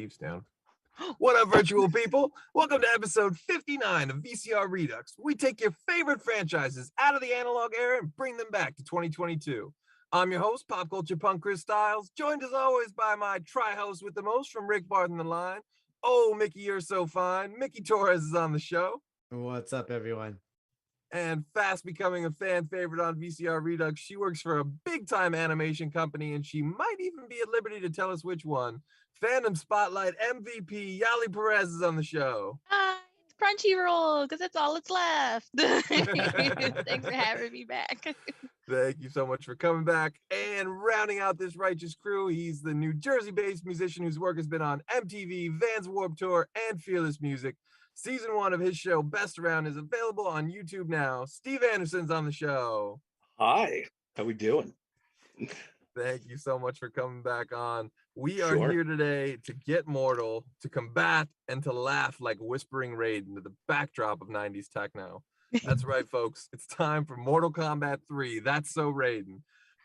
Steve's down. What up, virtual people? Welcome to episode 59 of VCR Redux. We take your favorite franchises out of the analog era and bring them back to 2022. I'm your host, pop culture punk Chris Stiles, joined as always by my tri-host with the most from Rick Barton the Line. Oh, Mickey, you're so fine. Mickey Torres is on the show. What's up, everyone? And fast becoming a fan favorite on VCR Redux, she works for a big-time animation company, and she might even be at liberty to tell us which one. Fandom Spotlite MVP Yali Perez is on the show. Hi, it's Crunchyroll, because that's all that's left. Thanks for having me back. Thank you so much for coming back. And rounding out this righteous crew, he's the New Jersey-based musician whose work has been on MTV, Vans Warped Tour, and Fearless Music. Season 1 of his show, Best Around, is available on YouTube now. Steve Anderson's on the show. Hi, how we doing? Thank you so much for coming back on. We are here today to get mortal, to combat, and to laugh like Whispering Raiden to the backdrop of 90s techno. That's right, folks. It's time for Mortal Kombat 3. That's so Raiden.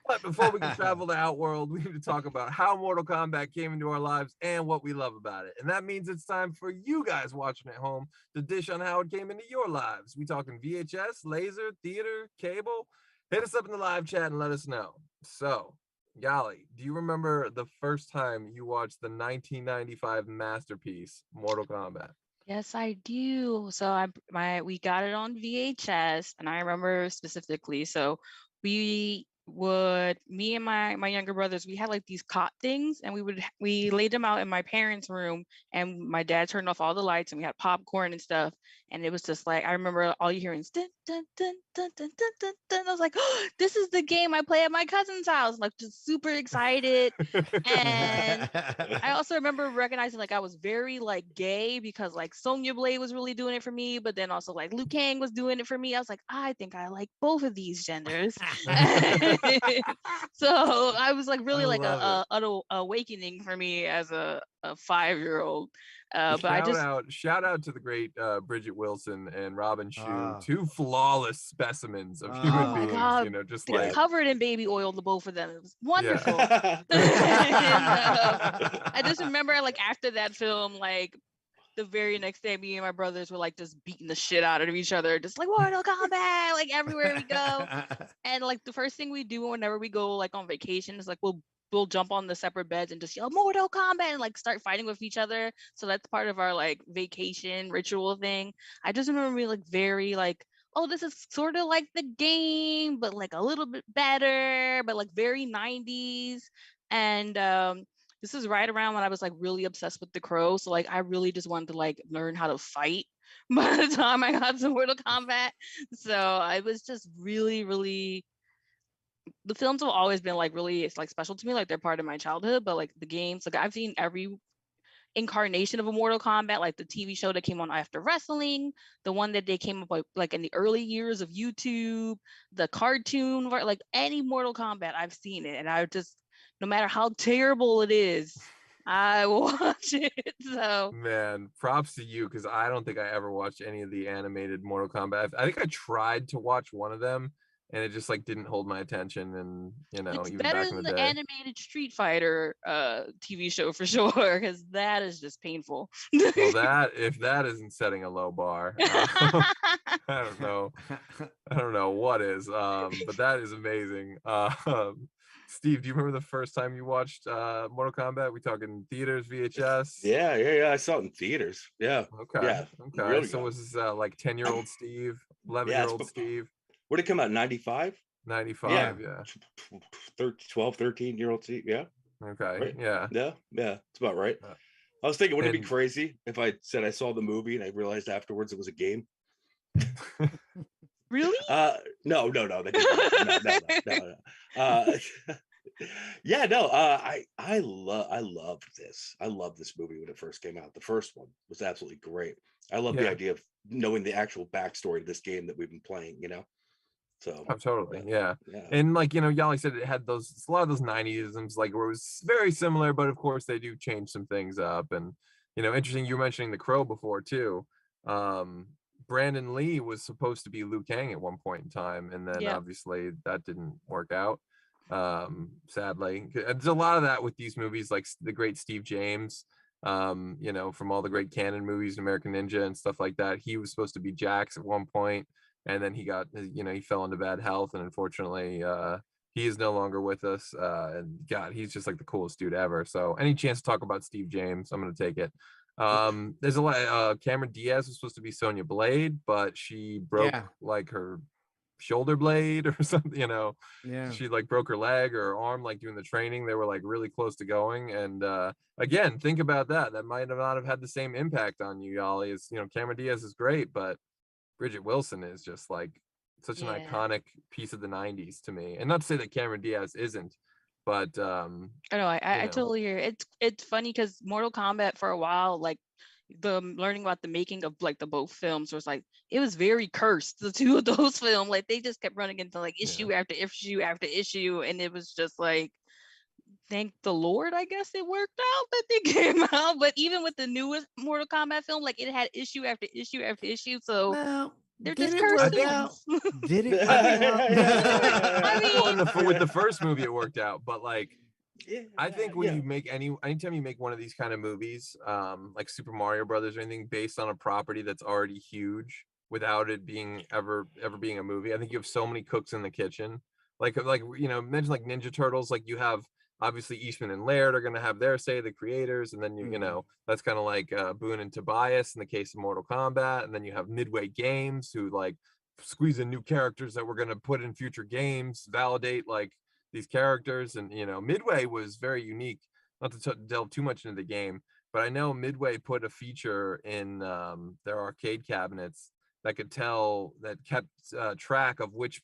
But before we can travel to Outworld, we need to talk about how Mortal Kombat came into our lives and what we love about it. And that means it's time for you guys watching at home to dish on how it came into your lives. We talking VHS, laser, theater, cable? Hit us up in the live chat and let us know. So, Yali, do you remember the first time you watched the 1995 masterpiece, Mortal Kombat? Yes, I do. So we got it on VHS, and I remember specifically. So me and my younger brothers, we had like these cot things, and we laid them out in my parents' room, and my dad turned off all the lights, and we had popcorn and stuff, and it was just like, I remember all you hearing is dun, dun, dun, dun, dun, dun, dun, dun. I was like, oh, this is the game I play at my cousin's house, like just super excited. And I also remember recognizing like I was very like gay, because like Sonya Blade was really doing it for me, but then also like Liu Kang was doing it for me. I was like, I think I like both of these genders. So I was like really like an awakening for me as a 5-year-old. But shout out to the great Bridget Wilson and Robin Shue, two flawless specimens of human beings. God, you know, just they're like covered in baby oil, the both of them. It was wonderful. Yeah. I just remember like after that film, like the very next day, me and my brothers were like just beating the shit out of each other, just like Mortal Kombat, like everywhere we go. And like the first thing we do whenever we go like on vacation is like we'll jump on the separate beds and just yell Mortal Kombat and like start fighting with each other. So that's part of our like vacation ritual thing. I just remember being like very like, oh, this is sort of like the game, but like a little bit better, but like very 90s. And this is right around when I was like really obsessed with The Crow. So like I really just wanted to like learn how to fight by the time I got to Mortal Kombat. So I was just really, really, the films have always been like really, it's like special to me, like they're part of my childhood. But like the games, like I've seen every incarnation of a Mortal Kombat, like the TV show that came on after wrestling, the one that they came up with like in the early years of YouTube, the cartoon, like any Mortal Kombat, I've seen it. And I just, no matter how terrible it is, I will watch it. So man, props to you, because I don't think I ever watched any of the animated Mortal Kombat. I think I tried to watch one of them, and it just like didn't hold my attention. And you know, it's even better back in than the the day, animated Street Fighter TV show for sure, because that is just painful. well, that if that isn't setting a low bar, I don't know what is. But that is amazing. Steve, do you remember the first time you watched Mortal Kombat? We talking theaters, VHS? Yeah. I saw it in theaters. Yeah. Okay. Yeah. Okay. Really so young. was this like 10-year-old Steve, 11-year-old Steve? Where did it come out? 95? 95, yeah. 12, 13-year-old Steve. Yeah. Okay. Right? Yeah. Yeah. It's about right. I was thinking, wouldn't it be crazy if I said I saw the movie and I realized afterwards it was a game? Really? No. I love this. I love this movie when it first came out. The first one was absolutely great. I love the idea of knowing the actual backstory to this game that we've been playing, you know? So totally, yeah. And like, you know, Yali said it had a lot of those 90s like where it was very similar, but of course they do change some things up. And you know, interesting, you were mentioning The Crow before too. Brandon Lee was supposed to be Liu Kang at one point in time, and then obviously that didn't work out, sadly. There's a lot of that with these movies, like the great Steve James you know, from all the great canon movies, American Ninja and stuff like that. He was supposed to be Jax at one point, and then he got, you know, he fell into bad health, and unfortunately, he is no longer with us. And God, he's just like the coolest dude ever. So any chance to talk about Steve James, I'm gonna take it. There's a lot. Cameron Diaz was supposed to be Sonya Blade, but she broke like her shoulder blade or something, you know. She like broke her leg or her arm like doing the training. They were like really close to going. And again, think about that might have not have had the same impact on you, Yali. Is, you know, Cameron Diaz is great, but Bridget Wilson is just like such an iconic piece of the 90s to me. And not to say that Cameron Diaz isn't, but I know, I totally hear it. It's funny because Mortal Kombat for a while, like the learning about the making of like the both films was like, it was very cursed, the two of those films. Like they just kept running into like issue after issue after issue, and it was just like, thank the Lord, I guess it worked out that they came out. But even with the newest Mortal Kombat film, like it had issue after issue after issue. So they're just cursed films. Did it? I mean, well, with the first movie it worked out, but like I think when you make anytime you make one of these kind of movies, like Super Mario Brothers or anything based on a property that's already huge without it being ever being a movie, I think you have so many cooks in the kitchen. Like you know, mention like Ninja Turtles, like you have obviously Eastman and Laird are going to have their say, the creators, and then you know, that's kind of like Boone and Tobias in the case of Mortal Kombat, and then you have Midway Games who like squeeze in new characters that we're going to put in future games, validate like these characters. And you know, Midway was very unique, not to delve too much into the game, but I know Midway put a feature in their arcade cabinets that kept track of which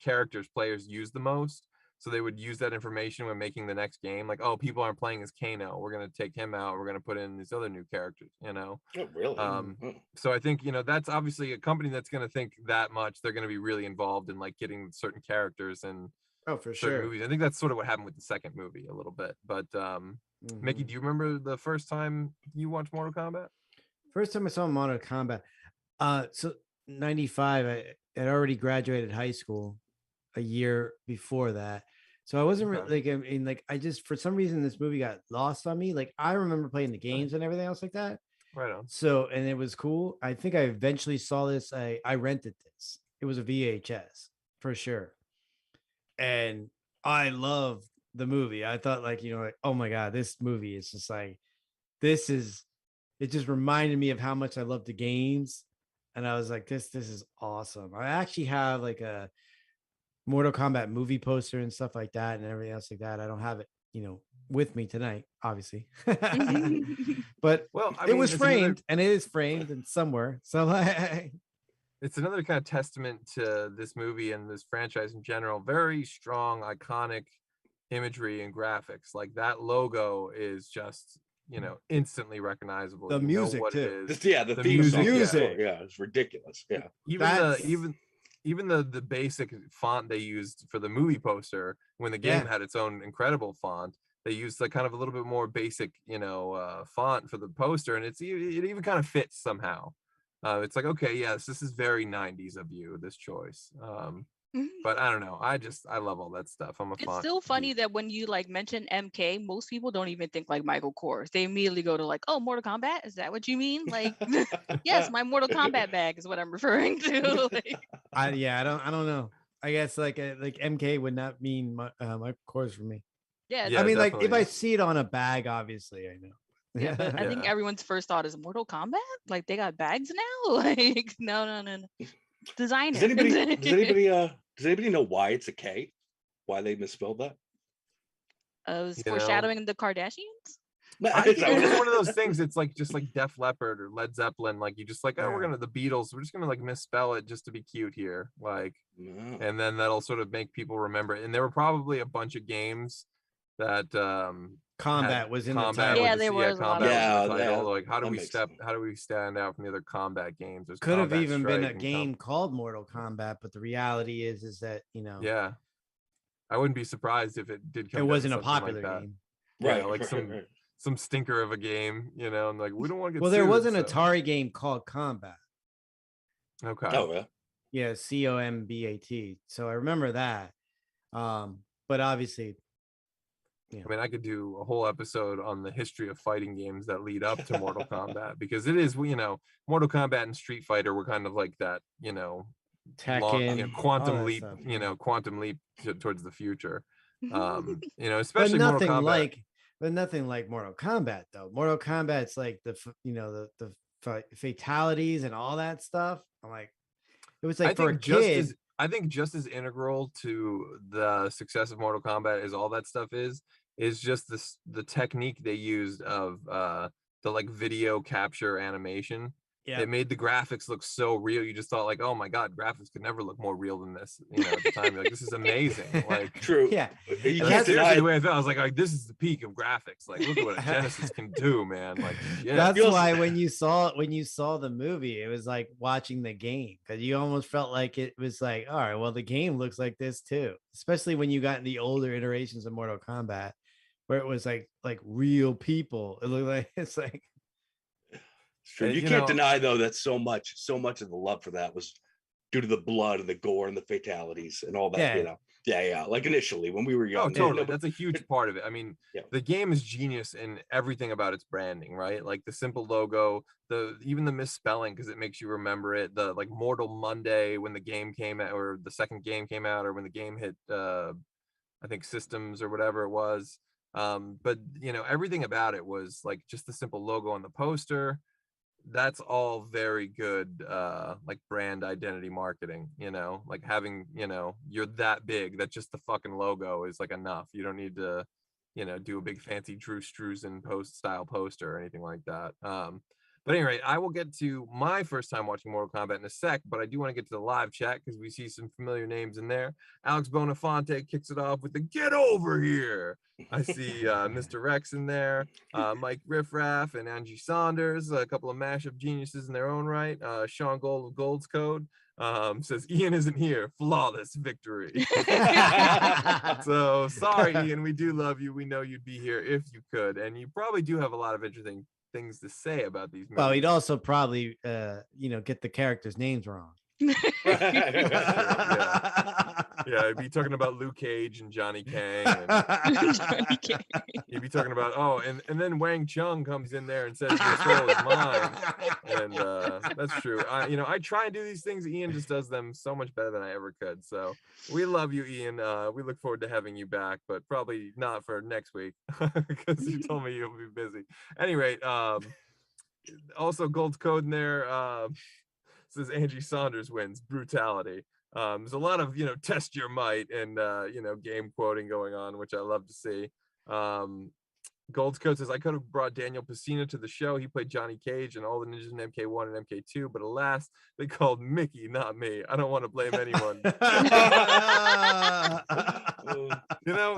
characters players use the most. So they would use that information when making the next game, like, oh, people aren't playing as Kano, we're going to take him out, we're going to put in these other new characters, you know. Oh, really? So I think, you know, that's obviously a company that's going to think that much. They're going to be really involved in like getting certain characters and for sure movies. I think that's sort of what happened with the second movie a little bit. But Mickey, do you remember the first time you watched Mortal Kombat? First time I saw Mortal Kombat, so 95, I had already graduated high school a year before that. So I wasn't really like, I mean, like I just, for some reason, this movie got lost on me. Like I remember playing the games and everything else like that. Right on. So, and it was cool. I think I eventually saw this. I rented this. It was a VHS for sure. And I love the movie. I thought like, you know, like, oh my God, this movie is just like, it just reminded me of how much I love the games. And I was like, this is awesome. I actually have like a Mortal Kombat movie poster and stuff like that and everything else like that. I don't have it, you know, with me tonight, obviously. But well, I mean, it was framed and it is framed in somewhere. So it's another kind of testament to this movie and this franchise in general. Very strong, iconic imagery and graphics. Like that logo is just, you know, instantly recognizable. The music too. The music. Yeah, it's ridiculous. Yeah. Even the basic font they used for the movie poster when the game had its own incredible font, they used like kind of a little bit more basic, you know, font for the poster, and it even kind of fits somehow. It's like, okay, yes, this is very 90s of you, this choice. But I don't know. I love all that stuff. I'm a It's still funny that when you like mention MK, most people don't even think like Michael Kors. They immediately go to like, oh, Mortal Kombat? Is that what you mean? Like, yes, my Mortal Kombat bag is what I'm referring to. Like, I don't know. I guess like MK would not mean Michael Kors for me. Yeah, I mean, definitely. Like if I see it on a bag, obviously I know. Yeah, but I think everyone's first thought is Mortal Kombat. Like they got bags now. Like no. Designer. Does anybody know why it's a K? Why they misspelled that? It was foreshadowing the Kardashians. I think it's one of those things. It's like just like Def Leppard or Led Zeppelin. Like you just like, oh, we're gonna the Beatles. We're just gonna like misspell it just to be cute here. Like, and then that'll sort of make people remember it. And there were probably a bunch of games that combat was in the title. Yeah, there was. Like, how do we stand out from the other combat games? There's could have even been a game called Mortal Kombat, but the reality is that, you know. Yeah, I wouldn't be surprised if it did come. It wasn't a popular game, right? Yeah, like some stinker of a game, you know. And like we don't want to get. Well, there was an Atari game called Combat. Okay. Oh yeah. Yeah, COMBAT. So I remember that, but obviously. I mean, I could do a whole episode on the history of fighting games that lead up to Mortal Kombat, because it is, Mortal Kombat and Street Fighter were kind of like that, Tekken, quantum all that leap, stuff, quantum leap towards the future. but Especially Mortal nothing Kombat. nothing like Mortal Kombat though. Mortal Kombat's like the fatalities and all that stuff. I'm like, it was like for a kid. I think just as integral to the success of Mortal Kombat as all that stuff is just the technique they used of the like video capture animation. Yeah, It made the graphics look so real. You just thought like, oh my god, graphics could never look more real than this. At the time, you're like, this is amazing. Like, true. Yeah, that's seriously the way I felt. I was like, this is the peak of graphics. Like, look at what a Genesis can do, man. Like, yeah. That's why when you saw the movie, it was like watching the game, because you almost felt like it was like, all right, well, the game looks like this too. Especially when you got in the older iterations of Mortal Kombat, where it was like real people. It looked like it's like. It's true. You can't deny though that so much of the love for that was due to the blood and the gore and the fatalities and all that. Yeah. Like initially when we were young. Oh, totally. That's a huge part of it. I mean, the game is genius in everything about its branding, right? Like the simple logo, even the misspelling, because it makes you remember it. The like Mortal Monday when the game came out, or the second game came out, or when the game hit, I think systems or whatever it was. But everything about it was like just the simple logo on the poster. That's all very good like brand identity marketing, like having, you're that big that just the fucking logo is like enough. You don't need to, do a big fancy Drew Struzan style poster or anything like that. But anyway, I will get to my first time watching Mortal Kombat in a sec, but I do want to get to the live chat because we see some familiar names in there. Alex Bonafonte kicks it off with the "Get over here." I see Mr. Rex in there, Mike Riffraff and Angie Saunders, a couple of mashup geniuses in their own right. Sean Gold of Gold's Code says Ian isn't here. Flawless victory. So sorry, Ian. We do love you. We know you'd be here if you could, and you probably do have a lot of interesting things to say about these movies. Well, he'd also probably get the characters' names wrong. Yeah, he'd be talking about Luke Cage and Johnny Kang. And he'd be talking about, and then Wang Chung comes in there and says your soul is mine. And that's true. I try and do these things. Ian just does them so much better than I ever could. So we love you, Ian. We look forward to having you back, but probably not for next week because you told me you'll be busy. Anyway, also Gold's Code in there. Says Angie Saunders wins brutality. There's a lot of test your might and game quoting going on, which I love to see. Gold's Code says I could have brought Daniel Pacina to the show. He played Johnny Cage and all the ninjas in MK1 and MK2, but alas, they called Mickey, not me. I don't want to blame anyone.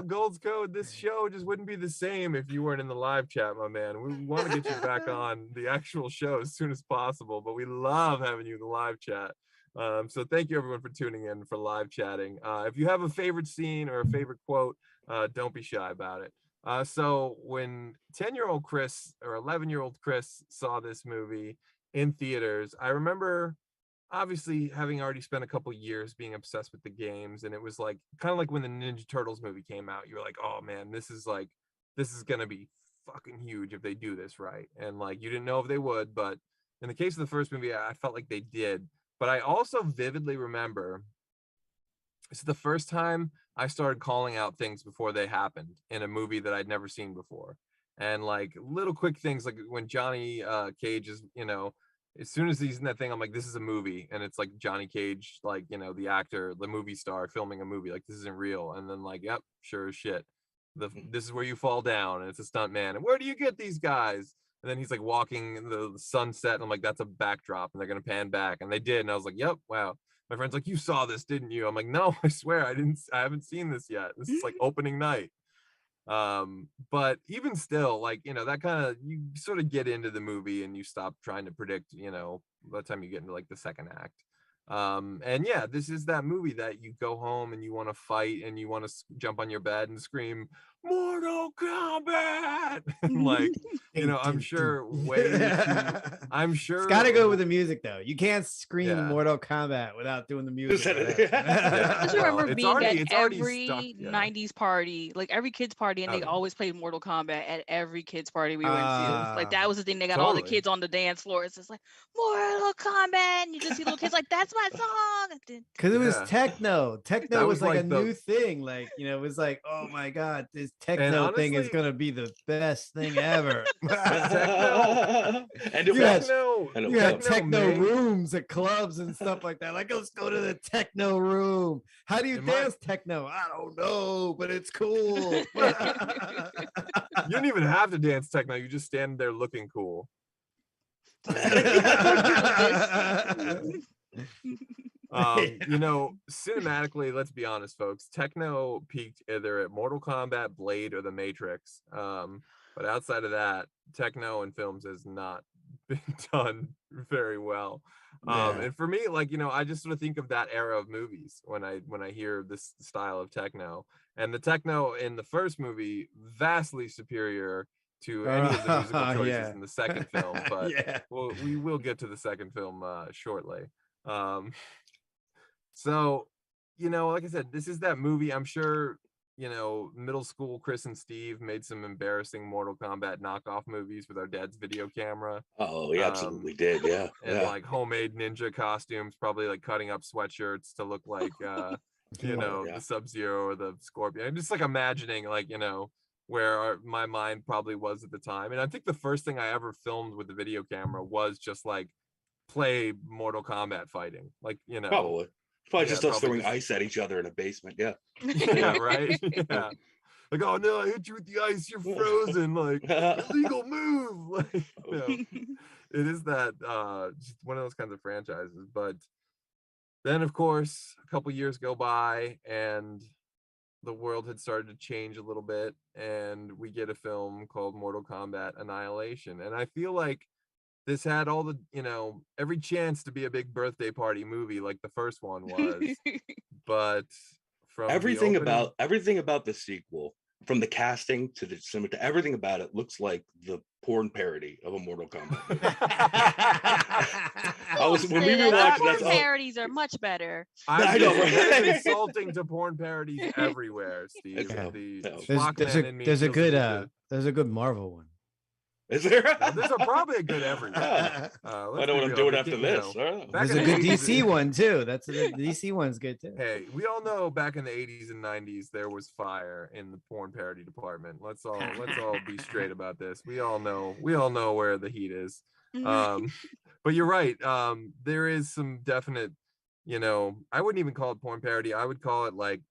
Gold's Code, this show just wouldn't be the same if you weren't in the live chat, my man. We want to get you back on the actual show as soon as possible, but we love having you in the live chat. So thank you everyone for tuning in for live chatting. If you have a favorite scene or a favorite quote, don't be shy about it. So when 10-year-old Chris or 11-year-old Chris saw this movie in theaters, I remember obviously having already spent a couple years being obsessed with the games, and it was like kind of like when the Ninja Turtles movie came out, you were like, oh man, this is gonna be fucking huge if they do this right. And like you didn't know if they would, but in the case of the first movie, I felt like they did. But I also vividly remember it's the first time I started calling out things before they happened in a movie that I'd never seen before. And like little quick things, like when Johnny Cage is, as soon as he's in that thing, I'm like, this is a movie. And it's like Johnny Cage, like, the actor, the movie star filming a movie, like this isn't real. And then like, yep, sure as shit. This is where you fall down, and it's a stunt man. And where do you get these guys? And then he's like walking in the sunset, and I'm like, that's a backdrop, and they're gonna pan back. And they did, and I was like, yep, wow. My friend's like, you saw this, didn't you? I'm like, no, I swear I haven't seen this yet. This is like opening night. But even still, like, that kind of, you sort of get into the movie and you stop trying to predict, by the time you get into like the second act. And yeah, this is that movie that you go home and you want to fight and you want to jump on your bed and scream, Mortal Kombat. Like, you know, I'm sure I'm sure it's got to go with the music though. You can't scream Mortal Kombat without doing the music. I just remember being at every stuck, 90s party, like every kids party, and they always played Mortal Kombat at every kids party we went to. Like that was the thing. They got all the kids on the dance floor. It's just like Mortal Kombat, and you just see little kids like, that's my song. Because it was techno. Techno was like a new thing. Like, you know, it was like, oh my God, this techno thing is gonna be the best thing ever. Techno. And you had techno rooms at clubs and stuff like that. Like, let's go to the techno room. How do you dance techno? I don't know, but it's cool. You don't even have to dance techno. You just stand there looking cool. You know, cinematically, let's be honest, folks, techno peaked either at Mortal Kombat, Blade, or The Matrix. But outside of that, techno in films has not been done very well. And for me, like, you know, I just sort of think of that era of movies when I hear this style of techno. And the techno in the first movie, vastly superior to any of the musical choices in the second film. But we will get to the second film shortly. So, you know, like I said, this is that movie. I'm sure, you know, middle school Chris and Steve made some embarrassing Mortal Kombat knockoff movies with our dad's video camera. Oh, we absolutely did, yeah. And like homemade ninja costumes, probably like cutting up sweatshirts to look like, you know, the Sub-Zero or the Scorpion. I'm just like imagining, like, you know, where my mind probably was at the time. And I think the first thing I ever filmed with the video camera was just like play Mortal Kombat fighting, like, you know. Probably just us throwing ice at each other in a basement. Yeah. Yeah, right. Yeah. Like, oh no, I hit you with the ice, you're frozen. Like, illegal move. Like, you know, it is that just one of those kinds of franchises. But then, of course, a couple years go by, and the world had started to change a little bit, and we get a film called Mortal Kombat Annihilation, and I feel like this had all the, you know, every chance to be a big birthday party movie like the first one was. But from everything about the sequel, from the casting to the cinema to everything about it, looks like the porn parody of a Mortal Kombat. When we were watching that, parodies are much better. I know, right? Insulting to porn parodies everywhere, Steve. Exactly. There's a good Marvel one. Is there? There's probably a good everywhere. I know what I'm doing after this. There's a good DC one too. The DC one's good too. Hey, we all know back in the 80s and 90s there was fire in the porn parody department. Let's all be straight about this. We all know where the heat is. But you're right. There is some definite, you know, I wouldn't even call it porn parody. I would call it like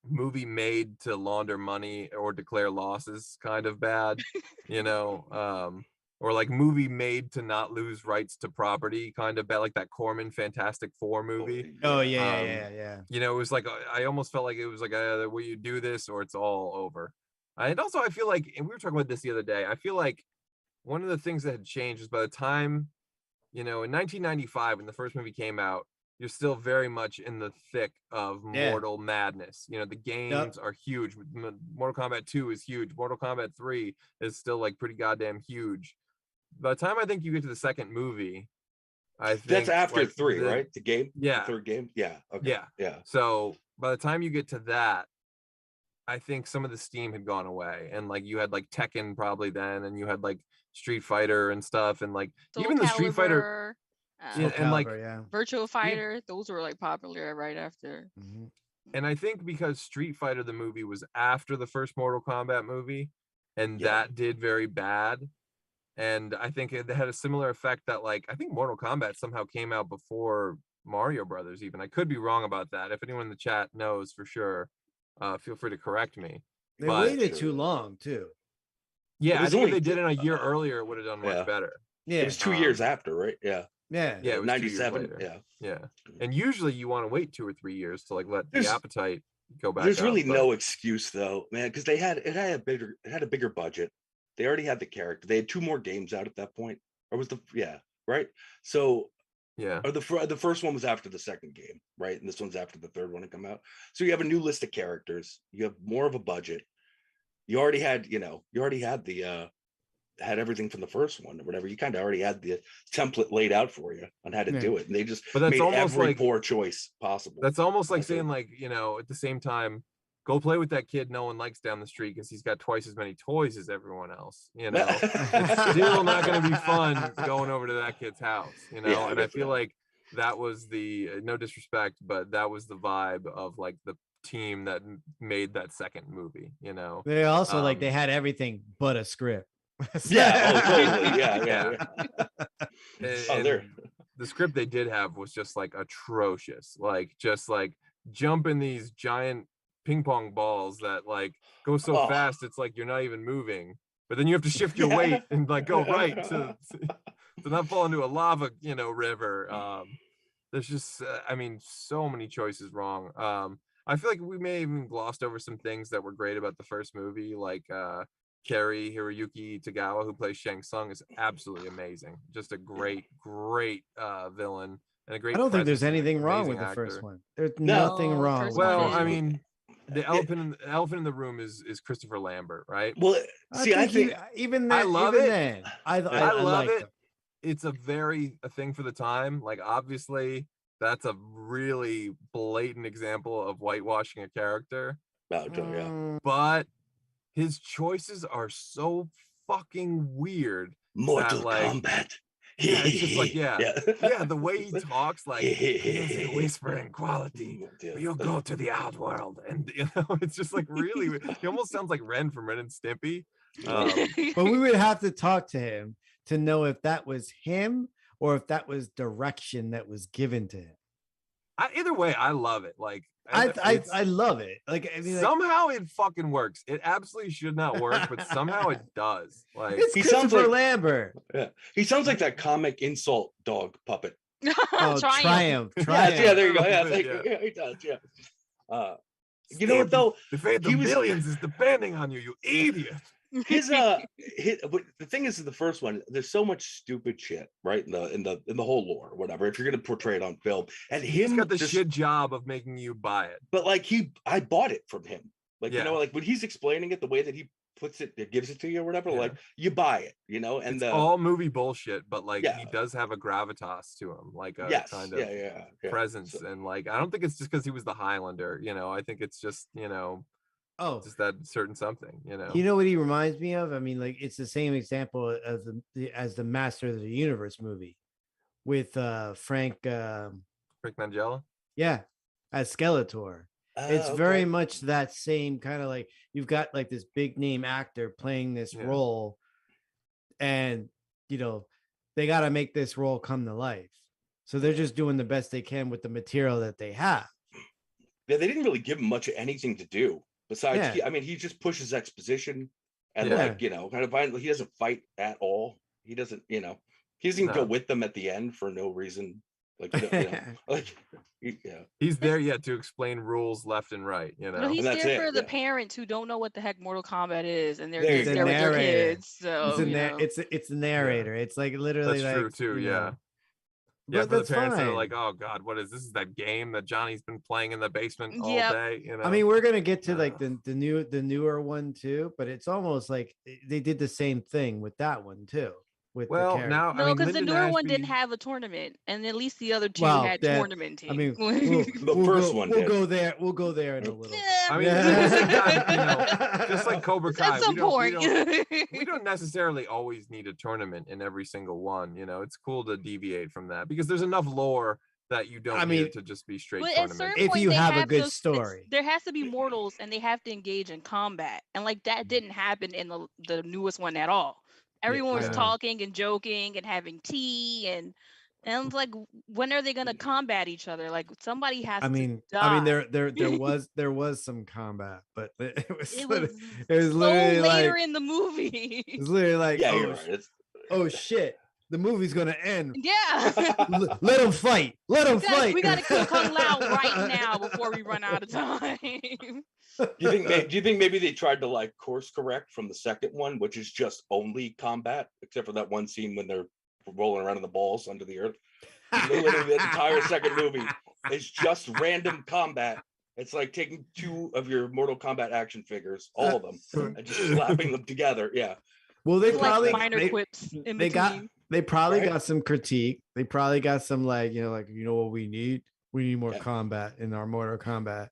movie made to launder money or declare losses kind of bad, you know, or like movie made to not lose rights to property kind of bad, like that Corman Fantastic Four movie. Oh yeah. You know, it was like I almost felt like it was like will you do this or it's all over. And also I feel like, and we were talking about this the other day, I feel like one of the things that had changed is by the time, you know, in 1995 when the first movie came out, you're still very much in the thick of Mortal madness. You know, the games are huge. Mortal Kombat 2 is huge. Mortal Kombat 3 is still like pretty goddamn huge. By the time I think you get to the second movie, I think that's after like 3, right? The game? Yeah. The third game? Yeah. Okay. Yeah. So by the time you get to that, I think some of the steam had gone away. And like you had like Tekken probably then, and you had like Street Fighter and stuff. And like even the Street Fighter... and like Virtual Fighter, those were like popular right after. And I think because Street Fighter the movie was after the first Mortal Kombat movie, and that did very bad. And I think it had a similar effect that like I think Mortal Kombat somehow came out before Mario Brothers even. I could be wrong about that. If anyone in the chat knows for sure, feel free to correct me. They waited too long too. Yeah, I think if they did it a year earlier, it would have done much better. Yeah, it was 2 years after, right? Yeah, it was 97. Yeah. And usually you want to wait 2 or 3 years to like let the appetite go back. There's really no excuse though, man, because it had a bigger budget. They already had the character. They had 2 more games out at that point, or was right? So or the first one was after the second game, right? And this one's after the third one to come out. So you have a new list of characters. You have more of a budget. you already had the had everything from the first one or whatever. You kind of already had the template laid out for you on how to do it, and they just made every poor choice possible. That's almost like saying, like, you know, at the same time, go play with that kid no one likes down the street because he's got twice as many toys as everyone else. You know, it's still not going to be fun going over to that kid's house. You know, and I feel like that was the, no disrespect, but that was the vibe of like the team that made that second movie. You know, they also like they had everything but a script. Totally. The script they did have was just like atrocious, like just like jumping these giant ping pong balls that like go so fast it's like you're not even moving, but then you have to shift your weight and like go right to not fall into a lava, you know, river. There's just I mean, so many choices wrong. I feel like we may have even glossed over some things that were great about the first movie, like Kerry Hiroyuki Tagawa, who plays Shang Tsung, is absolutely amazing. Just a great villain and a great. I don't think there's anything wrong with the first one. There's nothing wrong. Well, I mean, the elephant in the room is Christopher Lambert, right? Well, see, I think even then, I love it. I love it. It's a thing for the time. Like, obviously, that's a really blatant example of whitewashing a character. But his choices are so fucking weird. Mortal Kombat. Yeah, it's just like, the way he talks, like, whispering quality, you'll go to the outworld. And, you know, it's just like really, he almost sounds like Ren from Ren and Stimpy. But we would have to talk to him to know if that was him or if that was direction that was given to him. Either way, I love it. Like, I love it. Like, I mean, somehow it fucking works. It absolutely should not work, but somehow it does. Like, he sounds like Lambert. Yeah, he sounds like that comic insult dog puppet. Oh, Triumph. Yeah, there you go. Yeah, he does. Yeah. You know what though? The fate of billions is depending on you, you idiot. The thing is, the first one, there's so much stupid shit, right? In the whole lore, or whatever. If you're gonna portray it on film, and he's got the shit job of making you buy it. But like I bought it from him. Like, you know, like when he's explaining it, the way that he puts it, gives it to you or whatever, like you buy it, you know. And it's all movie bullshit, but like he does have a gravitas to him, like a kind of presence, and like I don't think it's just because he was the Highlander, you know. I think it's just, you know. Oh, just that certain something, you know. You know what he reminds me of? I mean, like it's the same example of as the Master of the Universe movie with Frank Langella. Yeah, as Skeletor. It's very much that same kind of like you've got like this big name actor playing this role, and you know they got to make this role come to life. So they're just doing the best they can with the material that they have. Yeah, they didn't really give him much of anything to do. Besides, I mean, he just pushes exposition and like, you know, kind of he doesn't fight at all. He doesn't, you know, he doesn't even go with them at the end for no reason. Like, you know, like, he's there to explain rules left and right, you know. No, he's there for the parents who don't know what the heck Mortal Kombat is, and they're just there with their kids. So it's the narrator. It's like literally that's like true too. Yeah. Yeah, for the parents that are like, oh God, what is this? Is that game that Johnny's been playing in the basement all day? You know, I mean, we're gonna get to like the newer one too, but it's almost like they did the same thing with that one too. With now, because the newer one didn't have a tournament, and at least the other two had tournament teams. I mean, we'll go there. We'll go there in a little. I mean, just like Cobra Kai, at some point, we don't necessarily always need a tournament in every single one. You know, it's cool to deviate from that because there's enough lore that you don't need to just be straight tournament. If you have a good story, there has to be mortals, and they have to engage in combat, and like that didn't happen in the newest one at all. Everyone was talking and joking and having tea and like, when are they gonna combat each other? Like somebody has to die. I mean, there was some combat, but it was literally so later like, in the movie. It was literally like, oh shit, the movie's gonna end. Yeah. Let him fight. Let him fight. We gotta kill Kung Lao right now before we run out of time. Do you think maybe they tried to like course correct from the second one, which is just only combat, except for that one scene when they're rolling around in the balls under the earth? Literally, the entire second movie is just random combat It's like taking two of your Mortal Kombat action figures, all of them, and just slapping them together. Yeah. Well, they With, probably like minor quips in they got between. they probably Right? got some critique. They probably got some like what we need. We need more combat in our Mortal Kombat.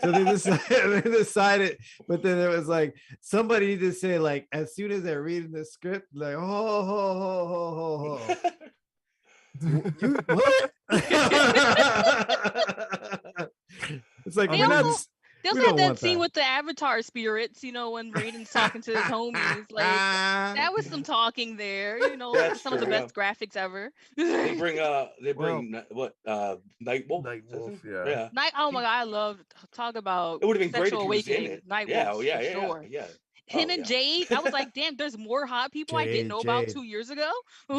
So they decided, but then it was like somebody needed to say like as soon as they're reading the script, like ho. You what? It's like They we're not. They We also had don't that want scene that. with the Avatar spirits, when Raiden's talking to his homies. Like that was some talking there, That's some of the true, best graphics ever. They bring Well, Nightwolf? Nightwolf, yeah. Yeah. Oh my god, I love talk about It would have been great if sexual he was in awakening. it. Nightwolf, Yeah, for sure. yeah. Him and Jade, I was like, damn, there's more hot people I didn't know about Jade. 2 years ago.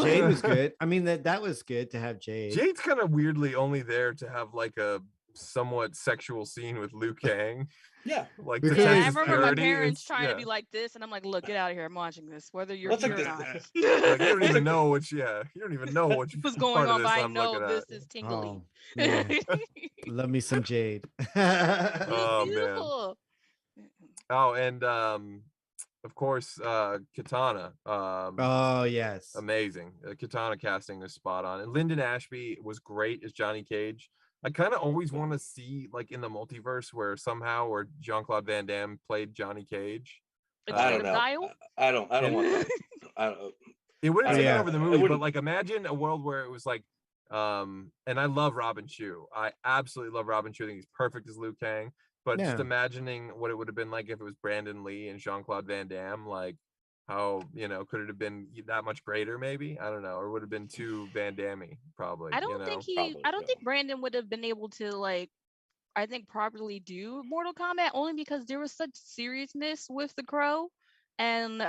Jade was good. I mean that was good to have Jade. Jade's kind of weirdly only there to have like a somewhat sexual scene with Liu Kang. Yeah. Like Because Yeah, I his remember my purity, parents it's- trying to yeah. be like this, and I'm like, look, get out of here. I'm watching this, whether you're That's here like or not. Like, you don't even know what you don't even know what What's going part of on, this but I I'm know looking this at. is tingly. Oh, man. Love me some Jade. She's Oh, man. beautiful. Oh, and of course, Katana. Oh yes. Amazing. Katana casting is spot on. And Lyndon Ashby was great as Johnny Cage. I kind of always want to see like in the multiverse where Jean-Claude Van Damme played Johnny Cage. I don't Extended know. dial? I don't want that. It would have Oh, taken yeah. over the It movie, but wouldn't- like imagine a world where it was like, and I love Robin Shou. I absolutely love Robin Shou. I think he's perfect as Liu Kang. But just Yeah. imagining what it would have been like if it was Brandon Lee and Jean-Claude Van Damme, like how, could it have been that much greater maybe? I don't know. Or would have been too Van Damme probably. I don't think Probably, I don't think Brandon would have been able to properly do Mortal Kombat, only because there was such seriousness with the Crow, and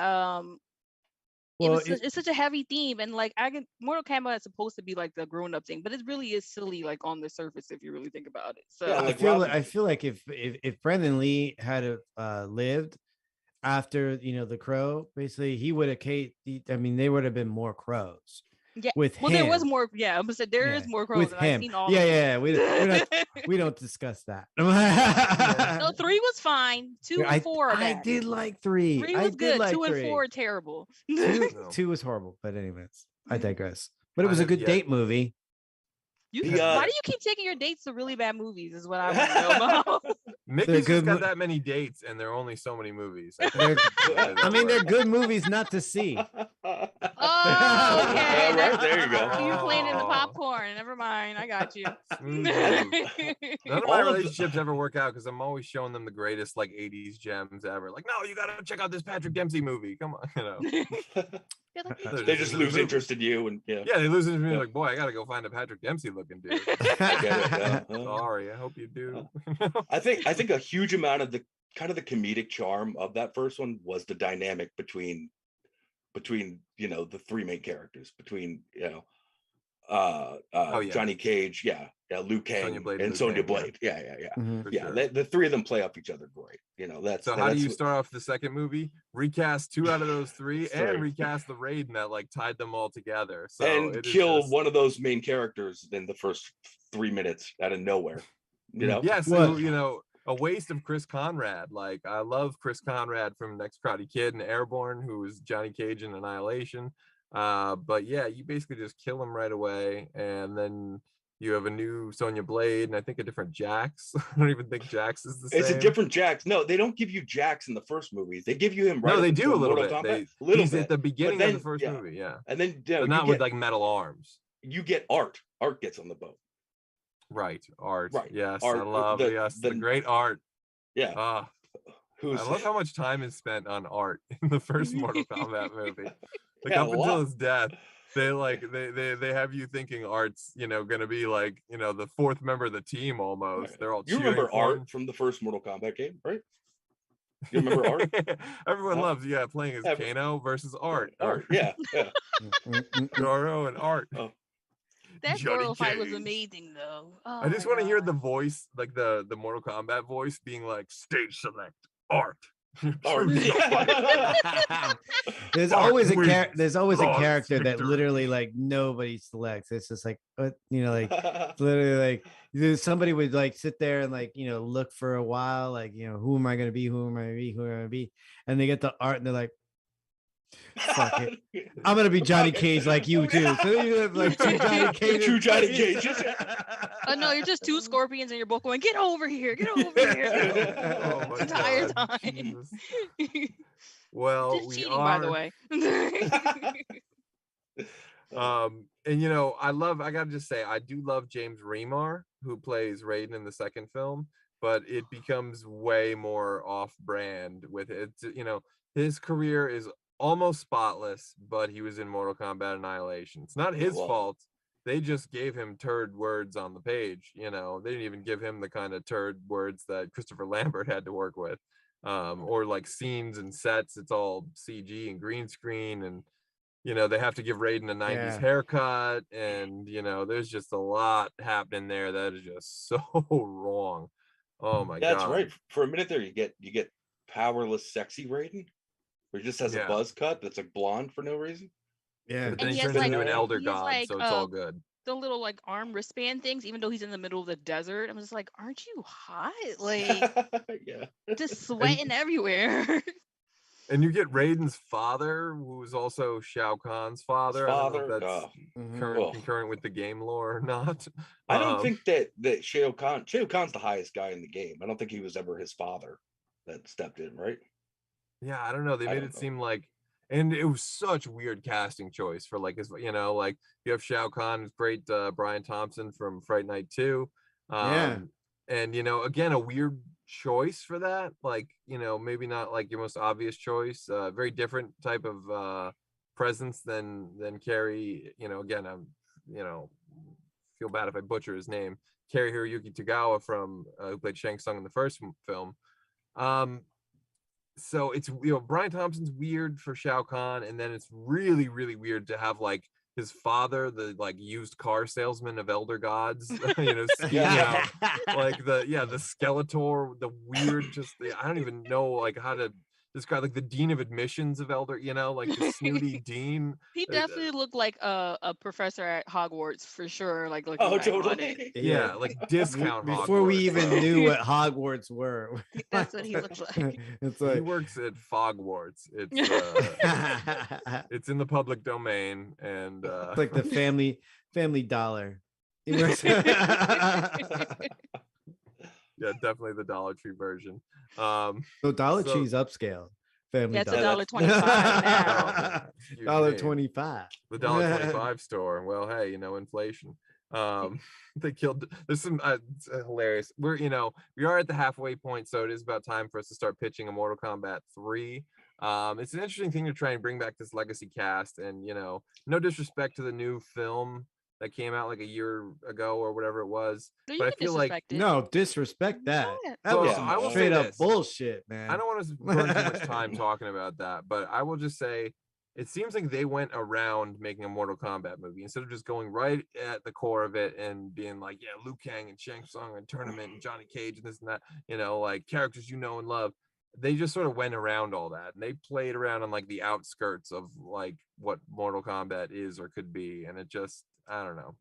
Well, it's such a heavy theme, and Mortal Kombat is supposed to be like the grown up thing, but it really is silly like on the surface if you really think about it. So Yeah, I like feel like if Brandon Lee had lived after the Crow, basically he would have I mean, they would have been more crows. yeah, With well, him. there was more. Yeah, but there is Yeah, more crows, with and him. I've seen all. Yeah, of yeah. them. We don't discuss that. No, 3 was fine. 2 and 4 are I bad. did like 3. 3 I was did good. like 2 and 3. 4 are terrible. Two was horrible, but anyways, I digress. But it I was a have good yet- date movie. Why do you keep taking your dates to really bad movies? Is what I want to know about. Mickey's good just got mo- that many dates and there are only so many movies. I mean, they're good movies not to see. Oh, okay. Yeah, right, there you go. You're playing in the Oh. popcorn. Never mind. I got you. None of my All of the- relationships ever work out because I'm always showing them the greatest like 80s gems ever. Like, no, you gotta check out this Patrick Dempsey movie. Come on, They just lose interest in you, and Yeah, they lose interest in me. Like, boy, I gotta go find a Patrick Dempsey looking dude. I get it, yeah. Sorry, I hope you do. I think a huge amount of the kind of the comedic charm of that first one was the dynamic between the 3 main characters, between Johnny Cage, Liu Kang, Sonya Blade and and Liu Sonya Kang, yeah. Blade. Yeah. Mhm. For Yeah, sure. the 3 of them play off each other great. So how do you start off the second movie? Recast 2 out of those 3 Three. and recast the Raiden that like tied them all together. So and it is kill just- one of those main characters in the first 3 minutes out of nowhere. Yes, What? a waste of Chris Conrad. Like, I love Chris Conrad from Next Karate Kid and Airborne, who was Johnny Cage in Annihilation. But yeah, you basically just kill him right away, and then you have a new Sonya Blade and I think a different Jax. I don't even think Jax is the same. It's a different Jax. No, they don't give you Jax in the first movies. They give you him right. No, up they do until a little Mortal bit. Kombat. He's at the beginning then, of the first yeah. movie, yeah. And then But not with like metal arms. you get Art. Art gets on the boat. Right, Art. Right, Yes, Art, I love the great Art. Yeah. Ah, Who's I love how much time is spent on Art in the first Mortal Kombat movie. Like Yeah, up a until lot. his death, they have you thinking Art's gonna be like the 4th member of the team almost. Right. They're all You cheering remember for him. Art from the first Mortal Kombat game, right? You remember Art? Everyone loves playing as Every- Kano versus Art. Art. Yeah. Goro and Art. Oh. That Johnny Goro fight was Cage. amazing, though. Oh I just my want to hear God. the voice, like the Mortal Kombat voice, being like, "Stage select Art." There's always a character that literally like nobody selects. It's just like, like literally like somebody would like sit there and like, look for a while, like, who am I going to be? Who am I going to be? Who am I going to be? And they get the art and they're like, fuck it. I'm going to be Johnny Cage like you too. So you have like two Johnny Cages. Two Johnny Cages. Oh no, you're just two scorpions and you're both going, get over here, get over here. Oh my entire God, time. Jesus. Well, just we cheating, are, by the way. and I gotta just say, I do love James Remar, who plays Raiden in the second film, but it becomes way more off-brand with it. His career is almost spotless, but he was in Mortal Kombat Annihilation. It's not his fault. They just gave him turd words on the page. They didn't even give him the kind of turd words that Christopher Lambert had to work with. Or like scenes and sets, it's all CG and green screen, and they have to give Raiden a 90s haircut, and there's just a lot happening there that is just so wrong. Oh my God. That's right. For a minute there, you get powerless, sexy Raiden, where he just has a buzz cut that's like blonde for no reason. Yeah. But then he turns into an elder god, so it's all good. The little like arm wristband things, even though he's in the middle of the desert, I'm just like, aren't you hot? Like, just sweating everywhere. And you get Raiden's father, who is also Shao Kahn's father. I don't know if that's concurrent with the game lore or not. I don't think that Shao Kahn's the highest guy in the game. I don't think he was ever his father that stepped in, right? Yeah, I don't know. They made it seem like, and it was such weird casting choice for like his, like you have Shao Kahn, great Brian Thompson from Fright Night 2. And again, a weird choice for that, like maybe not like your most obvious choice, very different type of presence than Cary. Again, I'm feel bad if I butcher his name, Cary Hiroyuki Tagawa from who played Shang Tsung in the first film. So it's Brian Thompson's weird for Shao Kahn, and then it's really, really weird to have like his father, the like used car salesman of Elder Gods, like the Skeletor, the weird, I don't even know like how to describe, like the dean of admissions of Elder, like the snooty dean. He definitely looked like a professor at Hogwarts for sure. Like totally. Yeah, like discount before Hogwarts, we even knew what Hogwarts were. That's what he looks like. It's like he works at Fogwarts. It's it's in the public domain, and it's like the family dollar. Yeah, definitely the Dollar Tree version. So Dollar Tree's upscale. Family that's dollar. $1.25 now. $1.25. The $1.25 store. Well, hey, inflation. They killed. There's some it's hilarious. We're we are at the halfway point, so it is about time for us to start pitching a Mortal Kombat 3. It's an interesting thing to try and bring back this legacy cast, and no disrespect to the new film that came out like a year ago or whatever it was, but I feel like no disrespect that. That was straight up bullshit, man. I don't want to burn too much time talking about that, but I will just say it seems like they went around making a Mortal Kombat movie instead of just going right at the core of it and being like, yeah, Liu Kang and Shang Tsung and Tournament and Johnny Cage and this and that, like characters and love. They just sort of went around all that, and they played around on like the outskirts of like what Mortal Kombat is or could be, and it just, I don't know,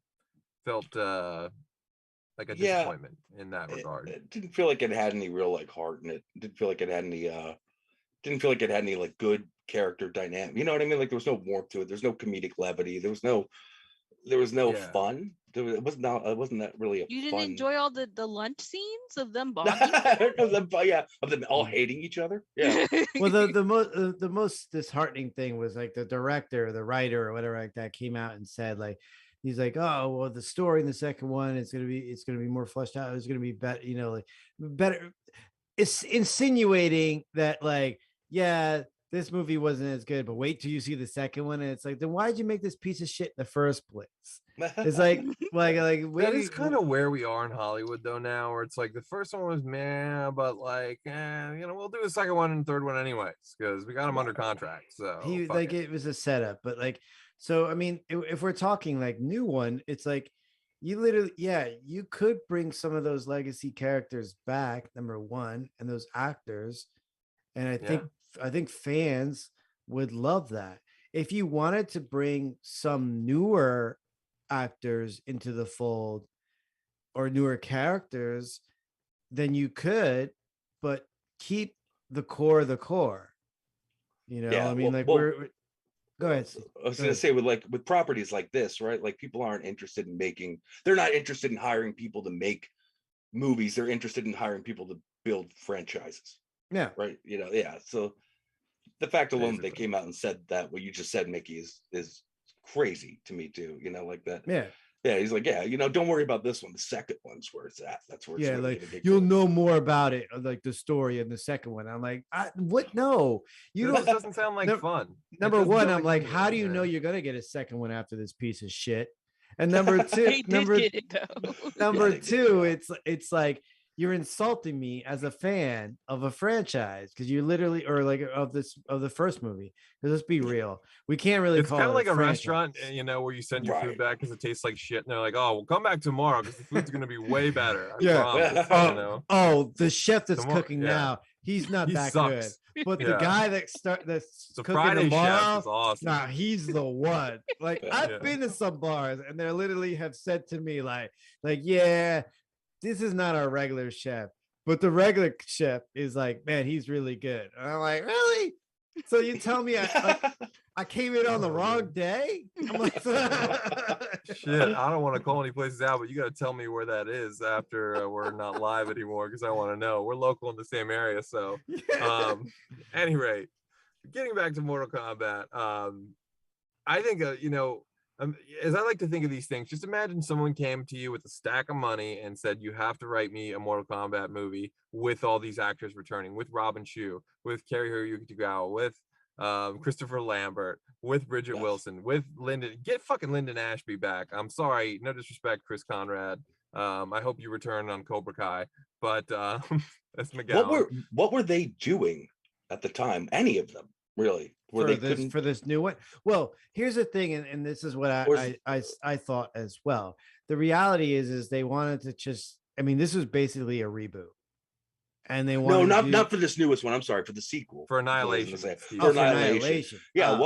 felt like a disappointment in that regard. It didn't feel like it had any real like heart in it. Didn't feel like it had any like good character dynamic. You know what I mean? Like there was no warmth to it. There's no comedic levity. There was no fun. It wasn't that really You didn't fun. enjoy all the lunch scenes of them bonding? of them all hating each other. Yeah. Well, the most disheartening thing was like the director, the writer, or whatever like that came out and said like, he's like, oh well, the story in the second one it's gonna be more fleshed out. It's gonna be better, like better. It's insinuating that like, yeah, this movie wasn't as good, but wait till you see the second one. And it's like, then why'd you make this piece of shit in the first place? It's like that is kind of where we are in Hollywood though now, where it's like the first one was meh, but like, we'll do the second one and third one anyways because we got him under contract. So it was a setup, but like, so I mean, if we're talking like new one, it's like you literally, you could bring some of those legacy characters back, number one, and those actors, And I think fans would love that. If you wanted to bring some newer actors into the fold or newer characters, then you could, but keep the core. You know, Yeah, I mean, like well, go ahead. I was gonna say with properties like this, right? Like people aren't interested in they're not interested in hiring people to make movies. They're interested in hiring people to build franchises. Yeah. Right. You know, yeah. So the fact alone Basically. they came out and said that what you just said, Mickey, is crazy to me too. You know, like that. Yeah. Yeah, he's like, yeah, you know, don't worry about this one. The second one's where it's at. That's where it's really like you'll know more about it, like the story in the second one. I'm like, what? No, you This don't. doesn't sound like fun. Number one, I'm like, how do you know you're gonna get a second one after this piece of shit? And number two, number two, it's like you're insulting me as a fan of a franchise because you literally, or like of the first movie. Because let's be real, we can't really. It's call kind of it like a franchise. restaurant, you know, where you send your food back because it tastes like shit, and they're like, "Oh, well, come back tomorrow because the food's gonna be way better." I promise, you know? Oh, the chef that's cooking now, he's not he that sucks. good. But the guy that's the cooking Friday tomorrow, chef is awesome. nah, he's the one. Like I've been to some bars, and they literally have said to me, like, yeah, this is not our regular chef. But the regular chef is like, man, he's really good. And I'm like, really? So you tell me I came in on the wrong day? I'm like, shit, I don't want to call any places out, but you got to tell me where that is after we're not live anymore because I want to know. We're local in the same area. So, any rate, getting back to Mortal Kombat, I think, you know, as I like to think of these things, just imagine someone came to you with a stack of money and said, you have to write me a Mortal Kombat movie with all these actors returning, with Robin Shou, with Cary Hiroyuki, with Christopher Lambert, with Bridget Wilson, with Lyndon. Get fucking Lyndon Ashby back. I'm sorry, no disrespect, Chris Conrad. I hope you return on Cobra Kai, but that's McGowan. What were they doing at the time? Any of them, really? For this new one. Well, here's the thing, and this is what I thought as well. The reality is they wanted to just, I mean, this was basically a reboot. And they wanted not for this newest one. I'm sorry, for the sequel. For Annihilation. For Annihilation. Yeah,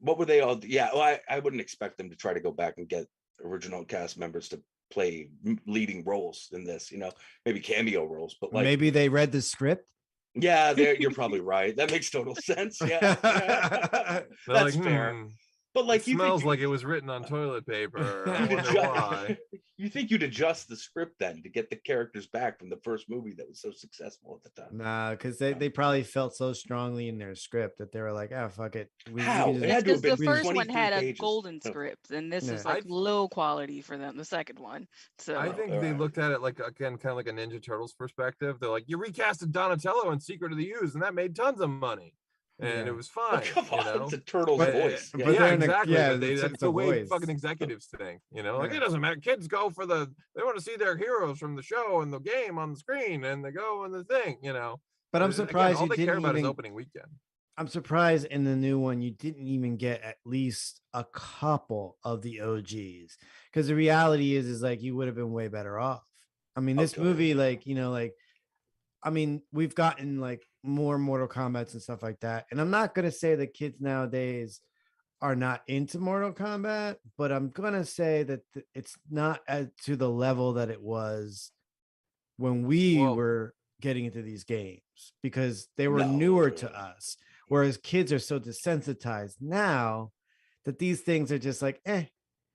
what were they all? Yeah, well, I wouldn't expect them to try to go back and get original cast members to play leading roles in this, you know, maybe cameo roles, but like maybe they read the script. Yeah, you're probably right. That makes total sense. Yeah. That's like, fair. But like, it smells like it was written on toilet paper. I wonder why. You think you'd adjust the script then to get the characters back from the first movie that was so successful at the time? Nah, because they probably felt so strongly in their script that they were like, "Oh, fuck it." Because the first one had a golden script, and this is like low quality for them. The second one, so I think they looked at it like, again, kind of like a Ninja Turtles perspective. They're like, you recasted Donatello in Secret of the Ooze, and that made tons of money. And it was fine. Come on, you know? it's a turtle's voice. But exactly. That's the way fucking executives think. You know, like it doesn't matter. Kids go for they want to see their heroes from the show and the game on the screen, and they go and the thing. You know. But I'm surprised all they care about is opening weekend. I'm surprised in the new one you didn't even get at least a couple of the OGs, because the reality is like you would have been way better off. I mean, this movie, like, you know, like, I mean, we've gotten like more Mortal Kombats and stuff like that. And I'm not going to say the kids nowadays are not into Mortal Kombat, but I'm going to say that it's not to the level that it was when we were getting into these games, because they were newer to us. Whereas kids are so desensitized now that these things are just like, eh.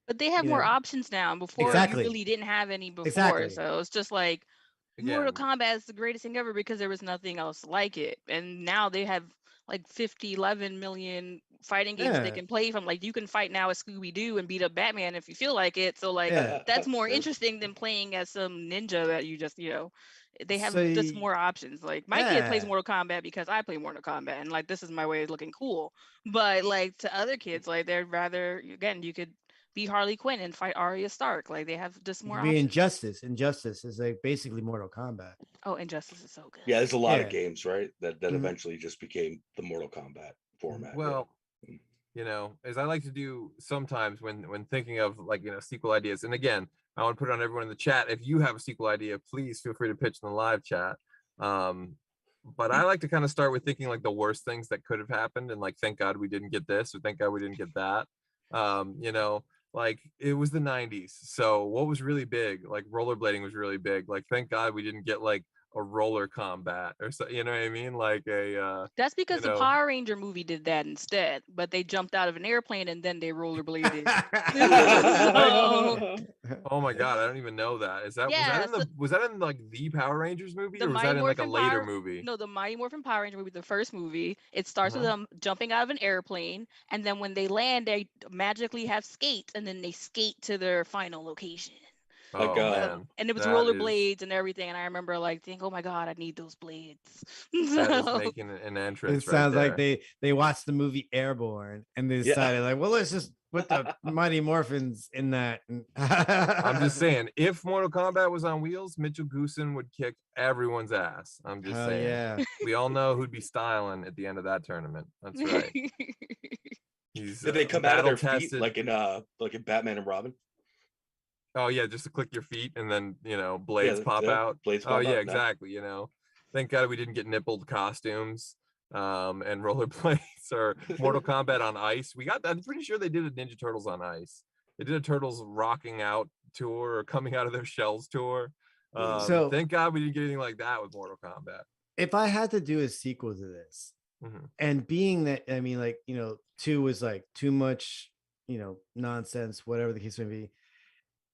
But they have more options now. Before, you really didn't have any before. So it's just like, Mortal Kombat is the greatest thing ever because there was nothing else like it. And now they have like 11 million fighting games they can play from. Like, you can fight now as Scooby-Doo and beat up Batman if you feel like it. So like that's more interesting than playing as some ninja that you just, you know, they have just more options. Like my kid plays Mortal Kombat because I play Mortal Kombat, and like this is my way of looking cool. But like to other kids, like they'd rather, again, you could be Harley Quinn and fight Arya Stark. Like they have just more options. Injustice. Injustice is like basically Mortal Kombat. Oh, Injustice is so good. Yeah, there's a lot of games, right? That eventually just became the Mortal Kombat format. Well, you know, as I like to do sometimes when thinking of, like, you know, sequel ideas. And again, I want to put it on everyone in the chat. If you have a sequel idea, please feel free to pitch in the live chat. But I like to kind of start with thinking like the worst things that could have happened, and like, thank God we didn't get this, or thank God we didn't get that. You know, like it was the 90s. So what was really big? Like rollerblading was really big. Like, thank God we didn't get like a roller combat or so, you know what I mean? Like That's you because the know, Power Ranger movie did that instead, but they jumped out of an airplane and then they rollerbladed. So, oh my God, I don't even know that. Is that yeah, so was that in like the Power Rangers movie, the or was Mighty that in like a Morphin later Power movie? no, the Mighty Morphin Power Ranger movie, the first movie, it starts with Uh-huh. them jumping out of an airplane, and then when they land, they magically have skates, and then they skate to their final location. Like Oh man, And it was that is rollerblades and everything, and I remember like thinking, "Oh my God, I need those blades." that is So, making an It entrance right sounds like there. they watched the movie Airborne and they Yeah. decided like, well, let's just put the Mighty Morphins in that. I'm just saying, if Mortal Kombat was on wheels, Mitchell Goosen would kick everyone's ass. I'm just Hell saying. yeah. We all know who'd be styling at the end of that tournament. That's right. He's Did they come out of battle their feet tested. like in Batman and Robin? Oh yeah, just to click your feet and then blades pop yeah, out. blades Oh pop yeah, out, exactly. Thank God we didn't get nippled costumes and rollerblades or Mortal Kombat on ice. I'm pretty sure they did a Ninja Turtles on ice. They did a Turtles rocking out tour or coming out of their shells tour. So Thank God we didn't get anything like that with Mortal Kombat. if I had to do a sequel to this, and being that, I mean, like, 2 was like too much, nonsense, whatever the case may be.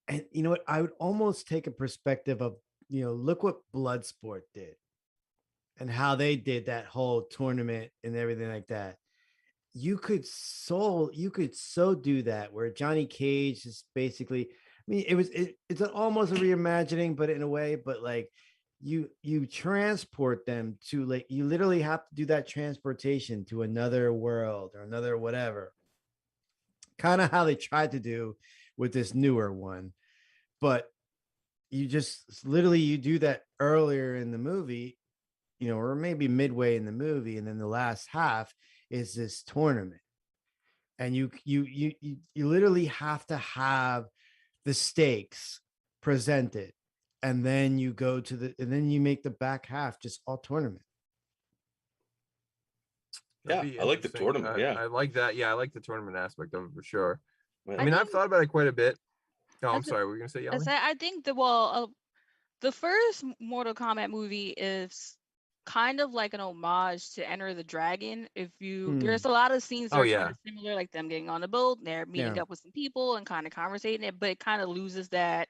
And you know what? I would almost take a perspective of, look what Bloodsport did and how they did that whole tournament and everything like that. You could so do that where Johnny Cage is basically, I mean, it's almost a reimagining, but in a way, but like you transport them to, like, you literally have to do that transportation to another world or another whatever. Kind of how they tried to do with this newer one. But you just literally you do that earlier in the movie, or maybe midway in the movie, and then the last half is this tournament. And you literally have to have the stakes presented, and then you go to and then you make the back half just all tournament. Yeah, I like the tournament. I like that. Yeah, I like the tournament aspect of it for sure. Yeah. I mean, I've thought about it quite a bit. Oh, I'm That's sorry. What were you gonna say, Yali? I think the first Mortal Kombat movie is kind of like an homage to Enter the Dragon. There's a lot of scenes that Oh are yeah. kind of similar, like them getting on the boat, they're meeting Yeah. up with some people and kind of conversating it, but it kind of loses that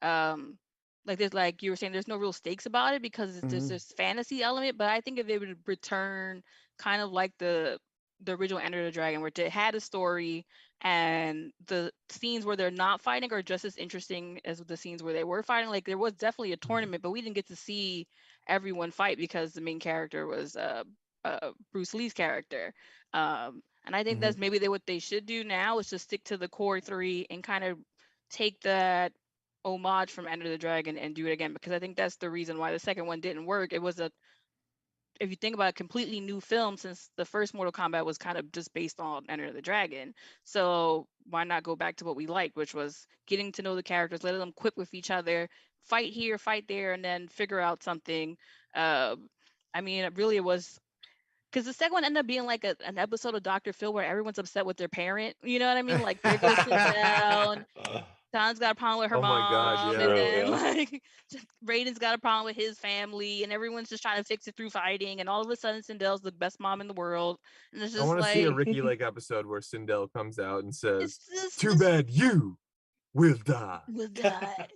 like there's, like you were saying, there's no real stakes about it because there's this fantasy element. But I think if they would return kind of like the original Enter the Dragon, where it had a story and the scenes where they're not fighting are just as interesting as the scenes where they were fighting. Like there was definitely a tournament, but we didn't get to see everyone fight because the main character was Bruce Lee's character. And I think that's maybe what they should do now, is just stick to the core 3 and kind of take that homage from Enter the Dragon and do it again, because I think that's the reason why the second one didn't work. It was if you think about a completely new film, since the first Mortal Kombat was kind of just based on Enter the Dragon. So why not go back to what we liked, which was getting to know the characters, letting them quip with each other, fight here, fight there, and then figure out something. I mean, it was because the second one ended up being like an episode of Dr. Phil where everyone's upset with their parent. You know what I mean? Like Drago sits down, Don's got a problem with her Oh my mom, God, yeah. and then like Raiden's got a problem with his family, and everyone's just trying to fix it through fighting. And all of a sudden, Sindel's the best mom in the world, and it's I just want to see a like Ricky Lake episode where Sindel comes out and says, it's just "Too bad you will die." will die.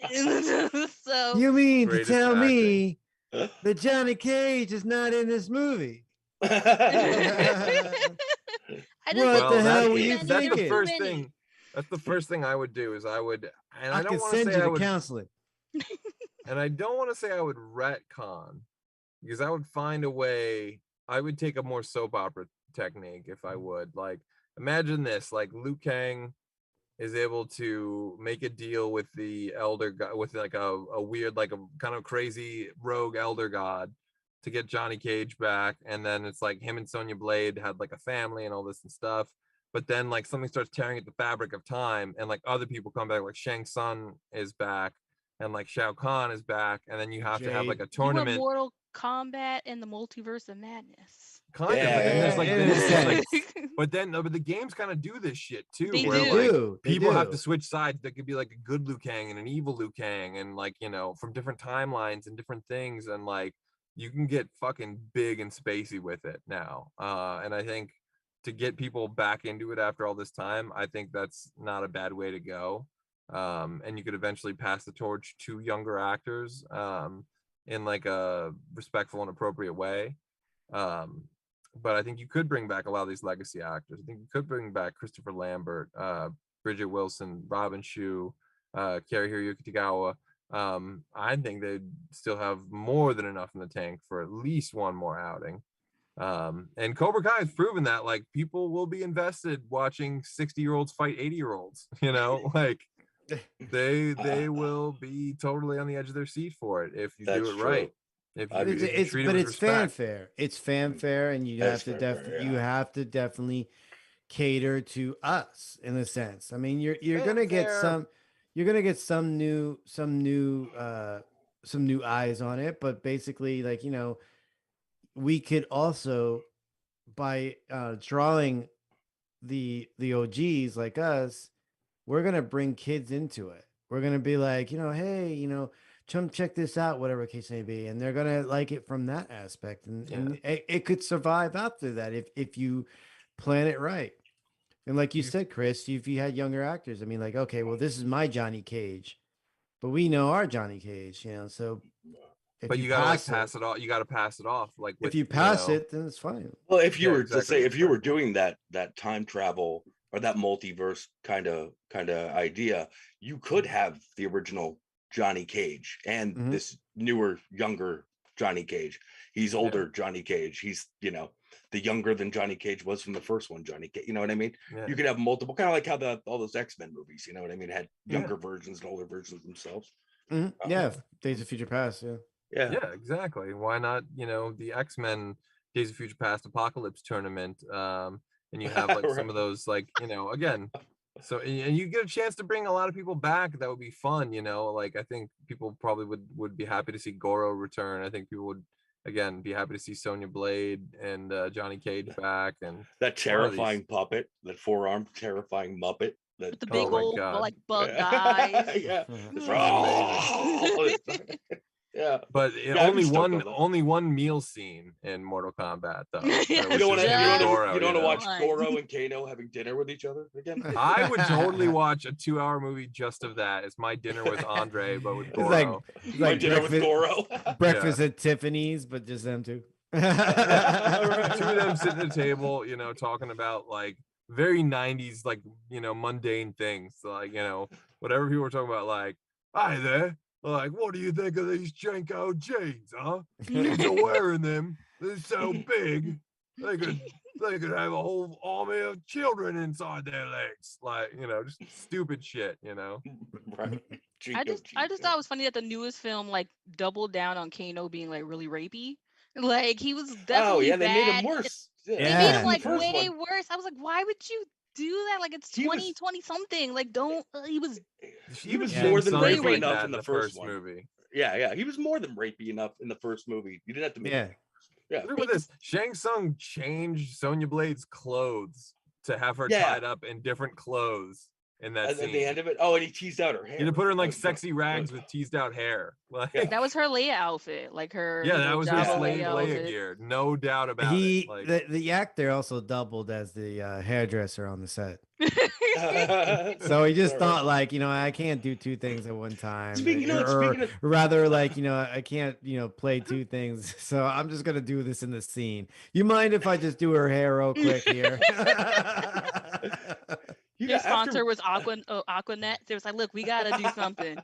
So You mean to Greatest tell acting. me that Johnny Cage is not in this movie? I just What the hell were you that's thinking? the first thing. That's the first thing I would do. Is I would, and I I don't could want to send say you I to would, counseling. and I don't want to say I would retcon, because I would find a way. I would take a more soap opera technique if I would. Like, imagine this: like Liu Kang is able to make a deal with the elder god, with like a weird, like a kind of crazy rogue elder god, to get Johnny Cage back. And then it's like him and Sonya Blade had like a family and all this and stuff. But then like something starts tearing at the fabric of time, and like other people come back, like Shang Tsung is back, and like Shao Kahn is back, and then you have to have like a you want tournament. Kombat and the Multiverse of Madness. Kind of, but then there's like, but the games kind of do this shit too. They where do. Like people have to switch sides. There could be like a good Liu Kang and an evil Liu Kang, and like, you know, from different timelines and different things, and like you can get fucking big and spacey with it now. And I think to get people back into it after all this time, I think that's not a bad way to go. And you could eventually pass the torch to younger actors in like a respectful and appropriate way. But I think you could bring back a lot of these legacy actors. I think you could bring back Christopher Lambert, Bridget Wilson, Robin Shue, Cary Hiroyuki Tagawa. I think they'd still have more than enough in the tank for at least one more outing. And Cobra Kai has proven that like people will be invested watching 60-year-olds fight 80-year-olds, you know, like they will be totally on the edge of their seat for it if you do it right. If you treat it with respect. Fanfare. It's fanfare, and you have to definitely cater to us in a sense. I mean, you're gonna get some new eyes on it, but basically, like, you know, we could also, by drawing the OGs like us, we're gonna bring kids into it. We're gonna be like, you know, hey, you know, check this out, whatever case may be, and they're gonna like it from that aspect, and it could survive after that if you plan it right. And like you said, Chris, if you had younger actors, I mean, like, okay, well, this is my Johnny Cage, but we know our Johnny Cage, you know, so. But you gotta like pass it off. You gotta pass it off. Like if you pass it, then it's fine. Well, if you were to say, if you were doing that time travel or that multiverse kind of idea, you could have the original Johnny Cage and this newer, younger Johnny Cage. He's older Johnny Cage. He's, you know, the younger than Johnny Cage was from the first one, Johnny Cage. You know what I mean? Yeah. You could have multiple, kind of like how all those X-Men movies, you know what I mean, had younger versions and older versions themselves. Days of Future Past. Yeah, exactly. Why not, you know, the X-Men Days of Future Past Apocalypse tournament, and you have like some of those, like, you know, again, so, and you get a chance to bring a lot of people back. That would be fun, you know. Like, I think people probably would be happy to see Goro return. I think people would, again, be happy to see Sonya Blade and Johnny Cage back, and that terrifying puppet, that four-armed terrifying Muppet. With the big old like bug guys. Yeah, but only one meal scene in Mortal Kombat though. You don't want to watch Goro and Kano having dinner with each other again? I would totally watch a 2-hour movie just of that. It's my dinner with Andre, but with Goro. It's like dinner with Goro. Breakfast at Tiffany's, but just them two. Two of them sitting at the table, you know, talking about like very 90s, like, you know, mundane things, like, you know, whatever people were talking about, like, hi there. Like, what do you think of these Jenko jeans, huh? Kids are wearing them. They're so big. They could have a whole army of children inside their legs. Like, you know, just stupid shit, you know. Right. I just thought it was funny that the newest film like doubled down on Kano being like really rapey. Like, he was definitely they made him worse. They made him like way worse. I was like, why would you do that? Like, it's 20 something. Like, don't he was more than rapey enough in the first movie. Yeah, he was more than rapey enough in the first movie. You didn't have to make Look at this. Shang Tsung changed Sonya Blade's clothes to have her tied up in different clothes in that scene. At the end of it, and he teased out her hair. You put her in like sexy rags with teased out hair. Like, that was her Leia outfit, like her. Yeah, that was her Leia gear, no doubt about it. Like, the actor also doubled as the hairdresser on the set. So he just thought, like, you know, I can't do two things at one time. Rather, like, you know, I can't, you know, play two things. So I'm just gonna do this in the scene. You mind if I just do her hair real quick here? Your sponsor was Aquanet. It was like, look, we gotta do something.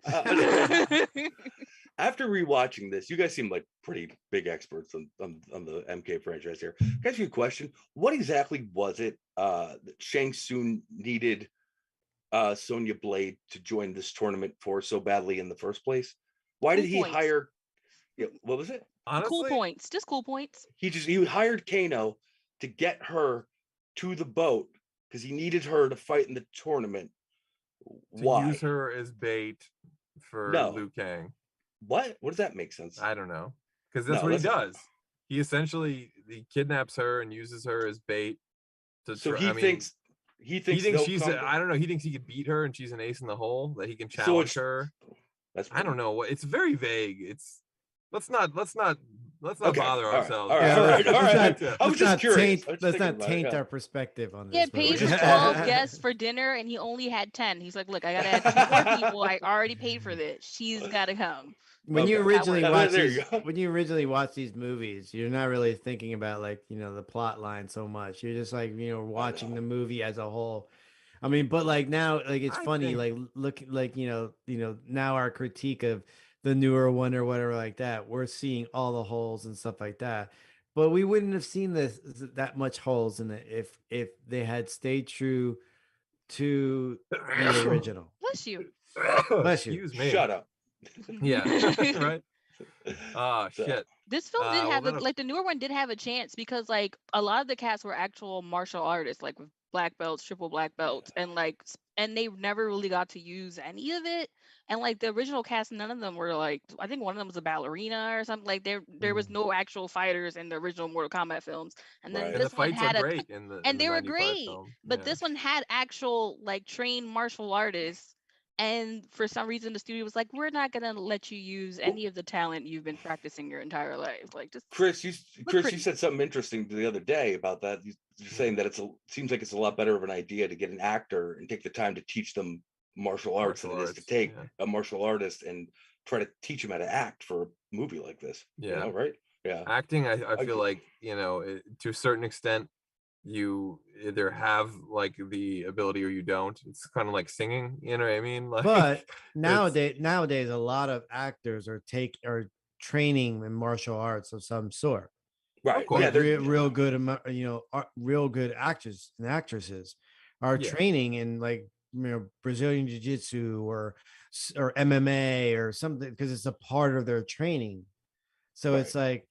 After rewatching this, you guys seem like pretty big experts on the MK franchise here. Can I ask you a question? What exactly was it that Shang Tsung needed Sonya Blade to join this tournament for so badly in the first place? Why did he hire? Yeah, what was it? Honestly, cool points, just cool points. He hired Kano to get her to the boat because he needed her to fight in the tournament. Why? Use her as bait for Liu Kang. What does that make sense? I don't know. because that's what he does. He essentially kidnaps her and uses her as bait. So he thinks she's I don't know. He thinks he could beat her and she's an ace in the hole, that he can challenge her. I don't know what. It's very vague. It's let's not bother ourselves. All right. I was just curious. Let's not taint our perspective on this. He had paid for 12 guests for dinner and he only had 10. He's like, look, I gotta add 2 more people. I already paid for this. She's gotta come. When you originally watch these movies, you're not really thinking about like, you know, the plot line so much. You're just like, you know, watching the movie as a whole. I mean, but like now, like it's funny, like look, like you know, now our critique of the newer one or whatever like that, we're seeing all the holes and stuff like that. But we wouldn't have seen that much holes in it if they had stayed true to the original. Bless you. Bless you. Excuse me. Shut up. Yeah. Right. Shit. This film did have like the newer one did have a chance because like a lot of the cast were actual martial artists, like with black belts, triple black belts, and they never really got to use any of it. And like the original cast, none of them were like, I think one of them was a ballerina or something. Like there was no actual fighters in the original Mortal Kombat films. And then this one had great they were great. But this one had actual like trained martial artists. And for some reason, the studio was like, "We're not gonna let you use any of the talent you've been practicing your entire life." Like, just Chris, you said something interesting the other day about that. You're saying that seems like it's a lot better of an idea to get an actor and take the time to teach them martial arts than it is to take a martial artist and try to teach him how to act for a movie like this. Yeah, you know, right? Yeah, acting. I feel like, you know, to a certain extent, you either have like the ability or you don't. It's kind of like singing, you know what I mean? Like, but nowadays a lot of actors are training in martial arts of some sort, right? Like real good, you know, real good actors and actresses are training in like, you know, Brazilian jiu-jitsu or MMA or something, because it's a part of their training. So it's like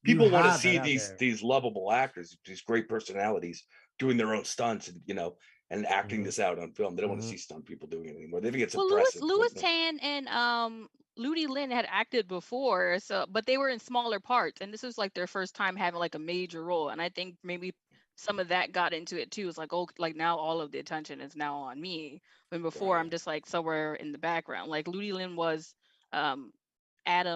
people want to see these lovable actors, these great personalities doing their own stunts, and you know, and acting this out on film. They don't want to see stunt people doing it anymore. They think it's impressive. Louis Tan and Ludi Lin had acted before, but they were in smaller parts, and this was like their first time having like a major role. And I think maybe some of that got into it too. It's like, oh, like now all of the attention is now on me, when before I'm just like somewhere in the background. Like Ludi Lin was Adam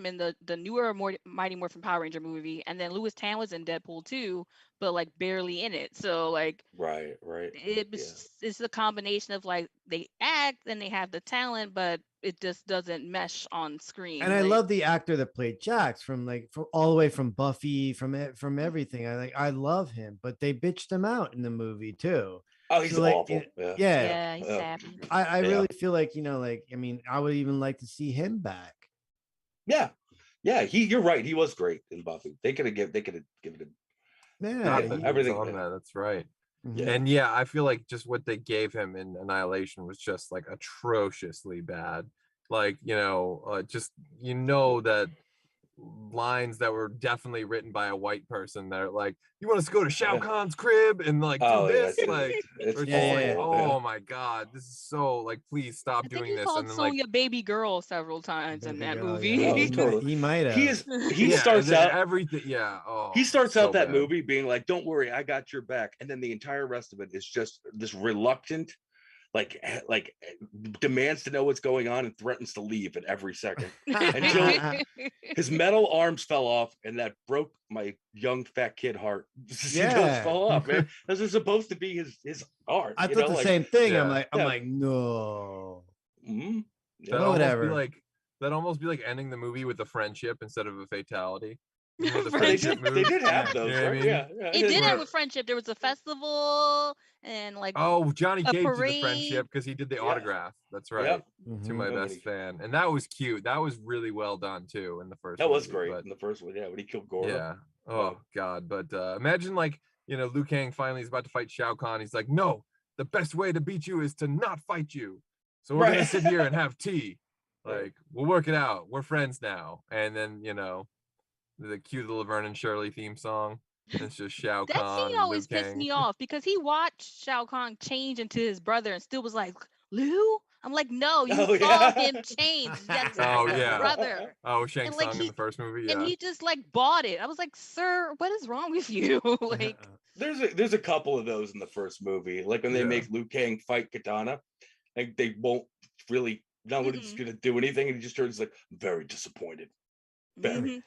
in the newer Mighty Morphin Power Ranger movie, and then Louis Tan was in Deadpool 2, but like barely in it. So like right it's a combination of like they act and they have the talent, but it just doesn't mesh on screen. And I love the actor that played Jax from all the way from Buffy, from everything. I love him, but they bitched him out in the movie too. Oh, he's awful. Yeah, he's sappy. I really feel like, you know, like, I mean, I would even like to see him back. Yeah. You're right. He was great in Buffy. They could have given it. Everything on that. That's right. Yeah. And yeah, I feel like just what they gave him in Annihilation was just like atrociously bad. Like, you know, just, you know, that lines that were definitely written by a white person that are like, you want us to go to Shao Kahn's crib and like do this? Oh my god, this is so like, please stop doing this. And then Sonya baby girl several times in that movie. Yeah. Totally. He might have. He starts out everything. He starts out that movie being like, don't worry, I got your back. And then the entire rest of it is just this reluctant, like demands to know what's going on and threatens to leave at every second until his metal arms fell off, and that broke my young fat kid heart. Those fall off, man. This is supposed to be his art. I thought the same thing. I'm like, no. Mm-hmm. Whatever. That'd almost be like ending the movie with a friendship instead of a fatality. They did have those, right? I mean? Yeah. It did have a friendship. There was a festival and like Johnny Cage did the friendship because he did the autograph. That's right. To my best fan, and that was cute. That was really well done too in the first. That was great in the first one. Yeah, when he killed Goro. Yeah. Oh god, but imagine like, you know, Liu Kang finally is about to fight Shao Kahn. He's like, no, the best way to beat you is to not fight you. So we're gonna sit here and have tea. Like, we'll work it out. We're friends now. And then, you know, the cute little Laverne and Shirley theme song. It's just Shao Kahn. That scene always pissed me off because he watched Shao Kahn change into his brother and still was like, Liu, I'm like, no, you saw him change. That's his brother. Oh, Shang Tsung in the first movie. Yeah. And he just like bought it. I was like, sir, what is wrong with you? Like, there's a couple of those in the first movie. Like when they make Liu Kang fight Katana, like they won't really. Nobody's gonna do anything, and he just turns like very disappointed. Very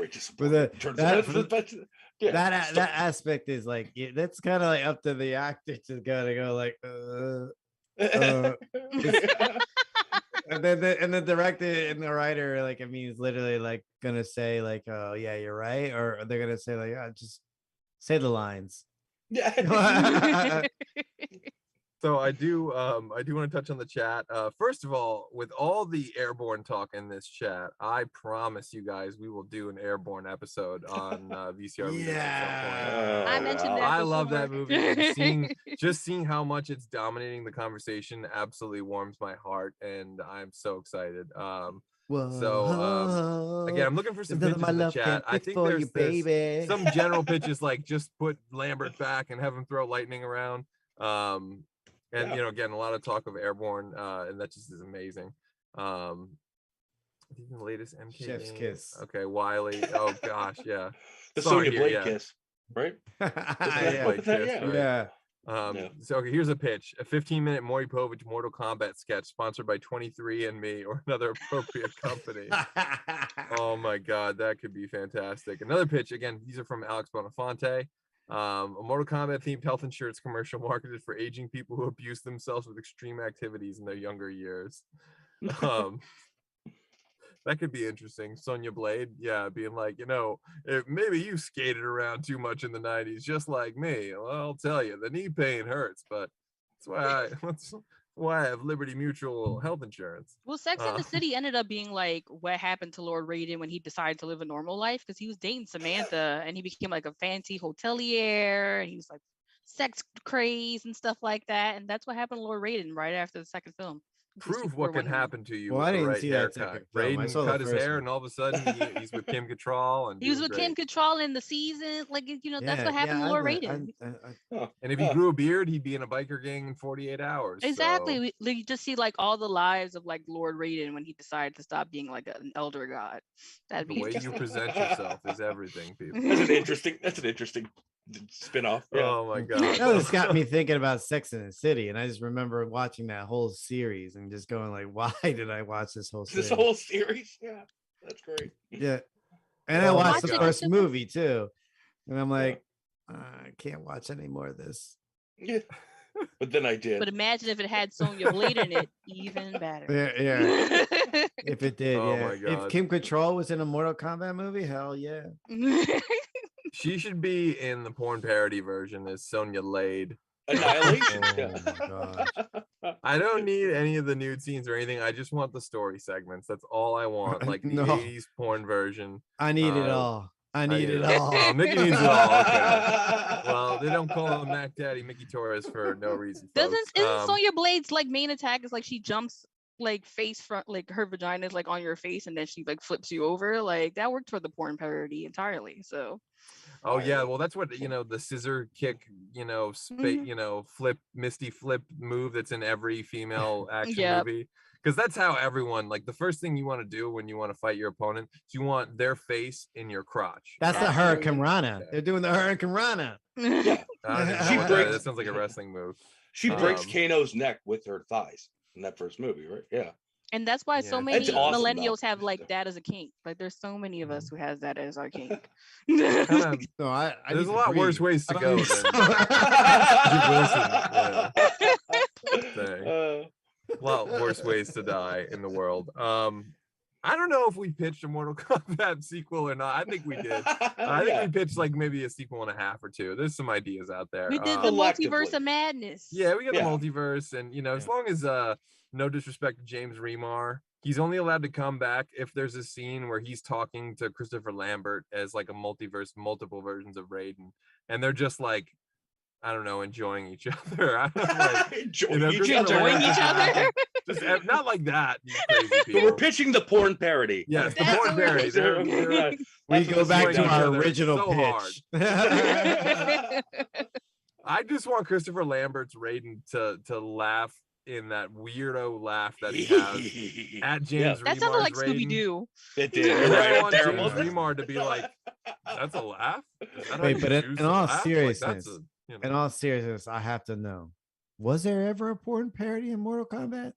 disappointed. That aspect is like that's kind of like up to the actor to gotta go like and then the director and the writer, like, I mean, is literally like gonna say like, oh yeah, you're right, or they're gonna say like, oh, just say the lines. So I do want to touch on the chat. First of all, with all the airborne talk in this chat, I promise you guys we will do an airborne episode on VCR Redux at some point. I mentioned that. I love that movie. Just seeing how much it's dominating the conversation absolutely warms my heart, and I'm so excited. So again, I'm looking for some pitches in the chat. I think there's some general pitches like just put Lambert back and have him throw lightning around. And you know, again, a lot of talk of airborne, and that just is amazing. I think the latest MK Chef's game. Kiss. Okay, Wiley. Oh gosh, yeah. The Sonya Blade kiss, right? Yeah. So okay, here's a pitch: a 15-minute Maury Povich Mortal Kombat sketch sponsored by 23andMe or another appropriate company. Oh my God, that could be fantastic. Another pitch. Again, these are from Alex Bonafonte. A Mortal Kombat themed health insurance commercial marketed for aging people who abuse themselves with extreme activities in their younger years. That could be interesting. Sonya Blade, being like, you know, maybe you skated around too much in the 90s, just like me. Well, I'll tell you, the knee pain hurts, but that's why I have Liberty Mutual health insurance. Well, Sex and the City ended up being like what happened to Lord Raiden when he decided to live a normal life, because he was dating Samantha and he became like a fancy hotelier and he was like sex crazed and stuff like that. And that's what happened to Lord Raiden right after the second film. Prove what can happen to you. Well, I didn't see that haircut. Raiden cut his hair, and all of a sudden he's with Kim Cattrall, and he was with Kim Cattrall in the season. Like, you know, that's what happened to Lord Raiden. And if he grew a beard, he'd be in a biker gang in 48 hours. Exactly. So. We just see like all the lives of like Lord Raiden when he decided to stop being like an elder god. That'd be the way you present yourself is everything, people. That's an interesting spin-off. Yeah. Oh my God. That just got me thinking about Sex and the City, and I just remember watching that whole series and just going like, why did I watch this whole series? Yeah, that's great. Yeah. And I watched the first movie too, and I'm like, I can't watch any more of this. Yeah. But then I did. But imagine if it had Sonya Blade in it, even better. Yeah. If it did, my God. If Kim Cattrall was in a Mortal Kombat movie, hell yeah. She should be in the porn parody version as Sonya Lade. Annihilation. I don't need any of the nude scenes or anything. I just want the story segments. That's all I want. Like the 80s porn version. I need it all. I need it all. Mickey needs it all. Okay. Well, they don't call him Mac Daddy Mickey Torres for no reason. Isn't Sonya Blade's like main attack is like she jumps like face front, like her vagina is like on your face and then she like flips you over? Like that worked for the porn parody entirely. So. Oh yeah, well that's what, you know, the scissor kick, you know, you know, flip, Misty flip move that's in every female action movie. Because that's how everyone, like the first thing you want to do when you want to fight your opponent is you want their face in your crotch. That's the Hurricane Rana. They're doing the Hurricane Rana. Yeah. That sounds like a wrestling move. She breaks Kano's neck with her thighs in that first movie, right? Yeah. And that's why so many millennials have like that as a kink. Like there's so many of us who has that as our kink. There's a lot worse ways to go than a lot worse ways to die in the world. I don't know if we pitched a Mortal Kombat sequel or not. I think we did. I think we pitched like maybe a sequel and a half or two. There's some ideas out there. We did the multiverse of madness. Yeah, we got the multiverse, and you know, as long as no disrespect to James Remar, he's only allowed to come back if there's a scene where he's talking to Christopher Lambert as like a multiverse, multiple versions of Raiden, and they're just like, I don't know, enjoying each other. I don't know, like, enjoying each other. Just not like that. You crazy people. But we're pitching the porn parody. Yes, the porn parody. We go back to our original pitch. I just want Christopher Lambert's Raiden to laugh in that weirdo laugh that he has at James That sounded Remar's like Raiden. Scooby-Doo. It did. And I Right? want Terrible. James Remar to be like, "That's a laugh." Is that how Wait, you but choose in to all laugh? seriousness, Like, you in know. all seriousness, I have to know: was there ever a porn parody in Mortal Kombat?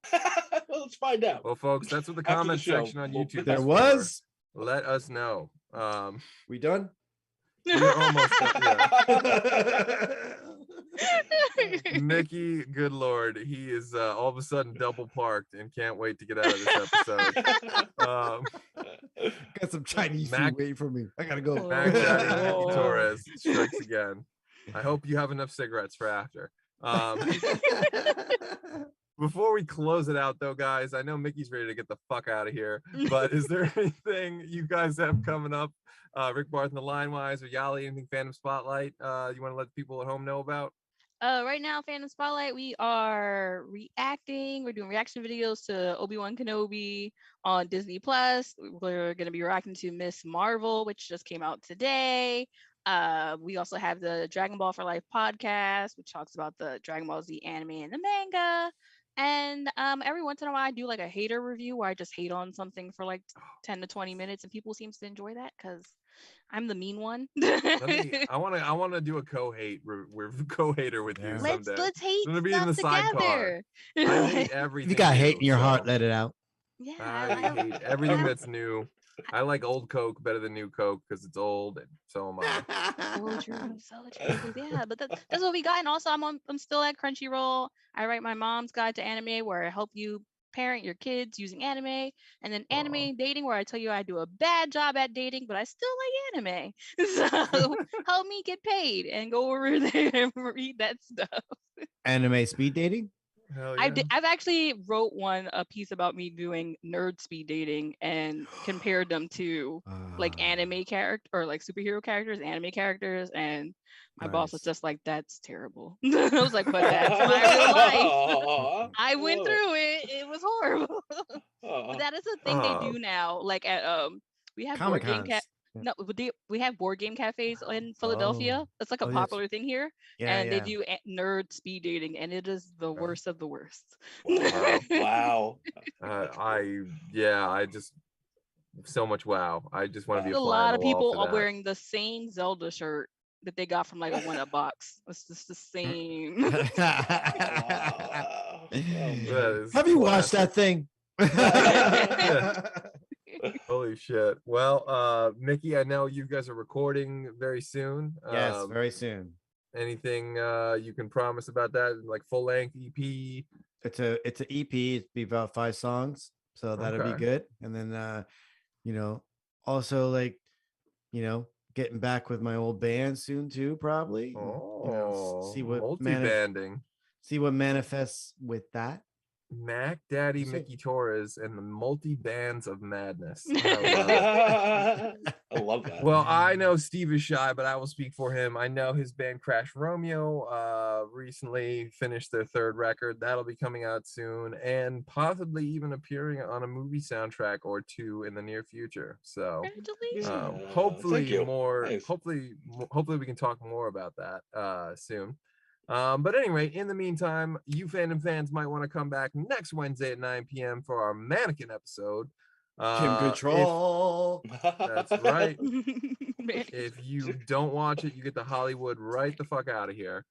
Well, let's find out. Well, folks, that's what the After the comment show, section on we'll- YouTube. There is for. was. Let us know. We done? We're almost done. Yeah. Got Mickey, good lord, he is all of a sudden double parked and can't wait to get out of this episode. some Chinese Mac- food waiting for me. I gotta go. Mac Daddy Mickey Oh. Torres strikes again. I hope you have enough cigarettes for after. Before we close it out, though, guys, I know Mickey's ready to get the fuck out of here, but is there anything you guys have coming up, Rick Barth and the Line Wise or Yali, anything Fandom Spotlight you want to let people at home know about? Right now, Fandom Spotlight, we are reacting. We're doing reaction videos to Obi-Wan Kenobi on Disney Plus. We're going to be reacting to Miss Marvel, which just came out today. We also have the Dragon Ball for Life podcast, which talks about the Dragon Ball Z anime and the manga. And every once in a while, I do like a hater review where I just hate on something for like 10 to 20 minutes, and people seem to enjoy that because I'm the mean one. I want to do a co-hater with you let's someday. hate gonna be in stuff the sidecar. together. I hate everything. If you got hate new, in your heart, so let it out. Yeah, I hate everything that's new. I like old Coke better than new Coke because it's old, and so am I. so true. Yeah, but that's what we got. And also, I'm still at Crunchyroll. I write my mom's guide to anime, where I help you parent your kids using anime, and then anime dating, where I tell you I do a bad job at dating, but I still like anime. So help me get paid and go over there and read that stuff. Anime speed dating? Hell yeah. I've actually wrote a piece about me doing nerd speed dating and compared them to like anime character or like superhero characters, anime characters, and my boss was Nice. just like, "That's terrible." I was like, "But that's my real life. I went through it. It was horrible." But that is a thing they do now. Like at we have board game Comic-Cons. no, we have board game cafes in Philadelphia. That's like a Oh, yes. popular thing here, Yeah, and yeah. they do nerd speed dating, and it is the worst of the worst. Wow. I just so much wow. I just want to be A a fly on lot the of wall people for are that. wearing the same Zelda shirt that they got from like a 1-up box. It's just the same. That is Have you watched classic. that thing? Holy shit. Well, Mickey, I know you guys are recording very soon. Yes, very soon. Anything you can promise about that? Like full length EP? It's a EP. It'd be about 5 songs, so that'll be Okay. good. And then also like getting back with my old band soon too, probably. See what multi-banding. See what manifests with that. Mac Daddy We'll see. Mickey Torres and the multi-bands of madness. I love that. Well, I know Steve is shy, but I will speak for him. I know his band Crash Romeo recently finished their 3rd record. That'll be coming out soon and possibly even appearing on a movie soundtrack or 2 in the near future. So hopefully more. Nice. Hopefully we can talk more about that soon. But anyway, in the meantime, you Fandom fans might want to come back next Wednesday at 9 p.m. for our mannequin episode. Kim Control. That's right. If you don't watch it, you get the Hollywood right the fuck out of here.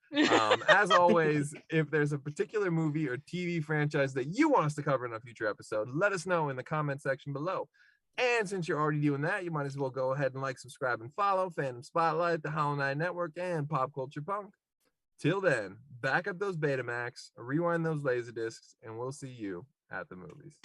As always, if there's a particular movie or TV franchise that you want us to cover in a future episode, let us know in the comment section below. And since you're already doing that, you might as well go ahead and like, subscribe, and follow Fandom Spotlight, the Hollow Knight Network, and Pop Culture Punk. Till then, back up those Betamax, rewind those Laserdiscs, and we'll see you at the movies.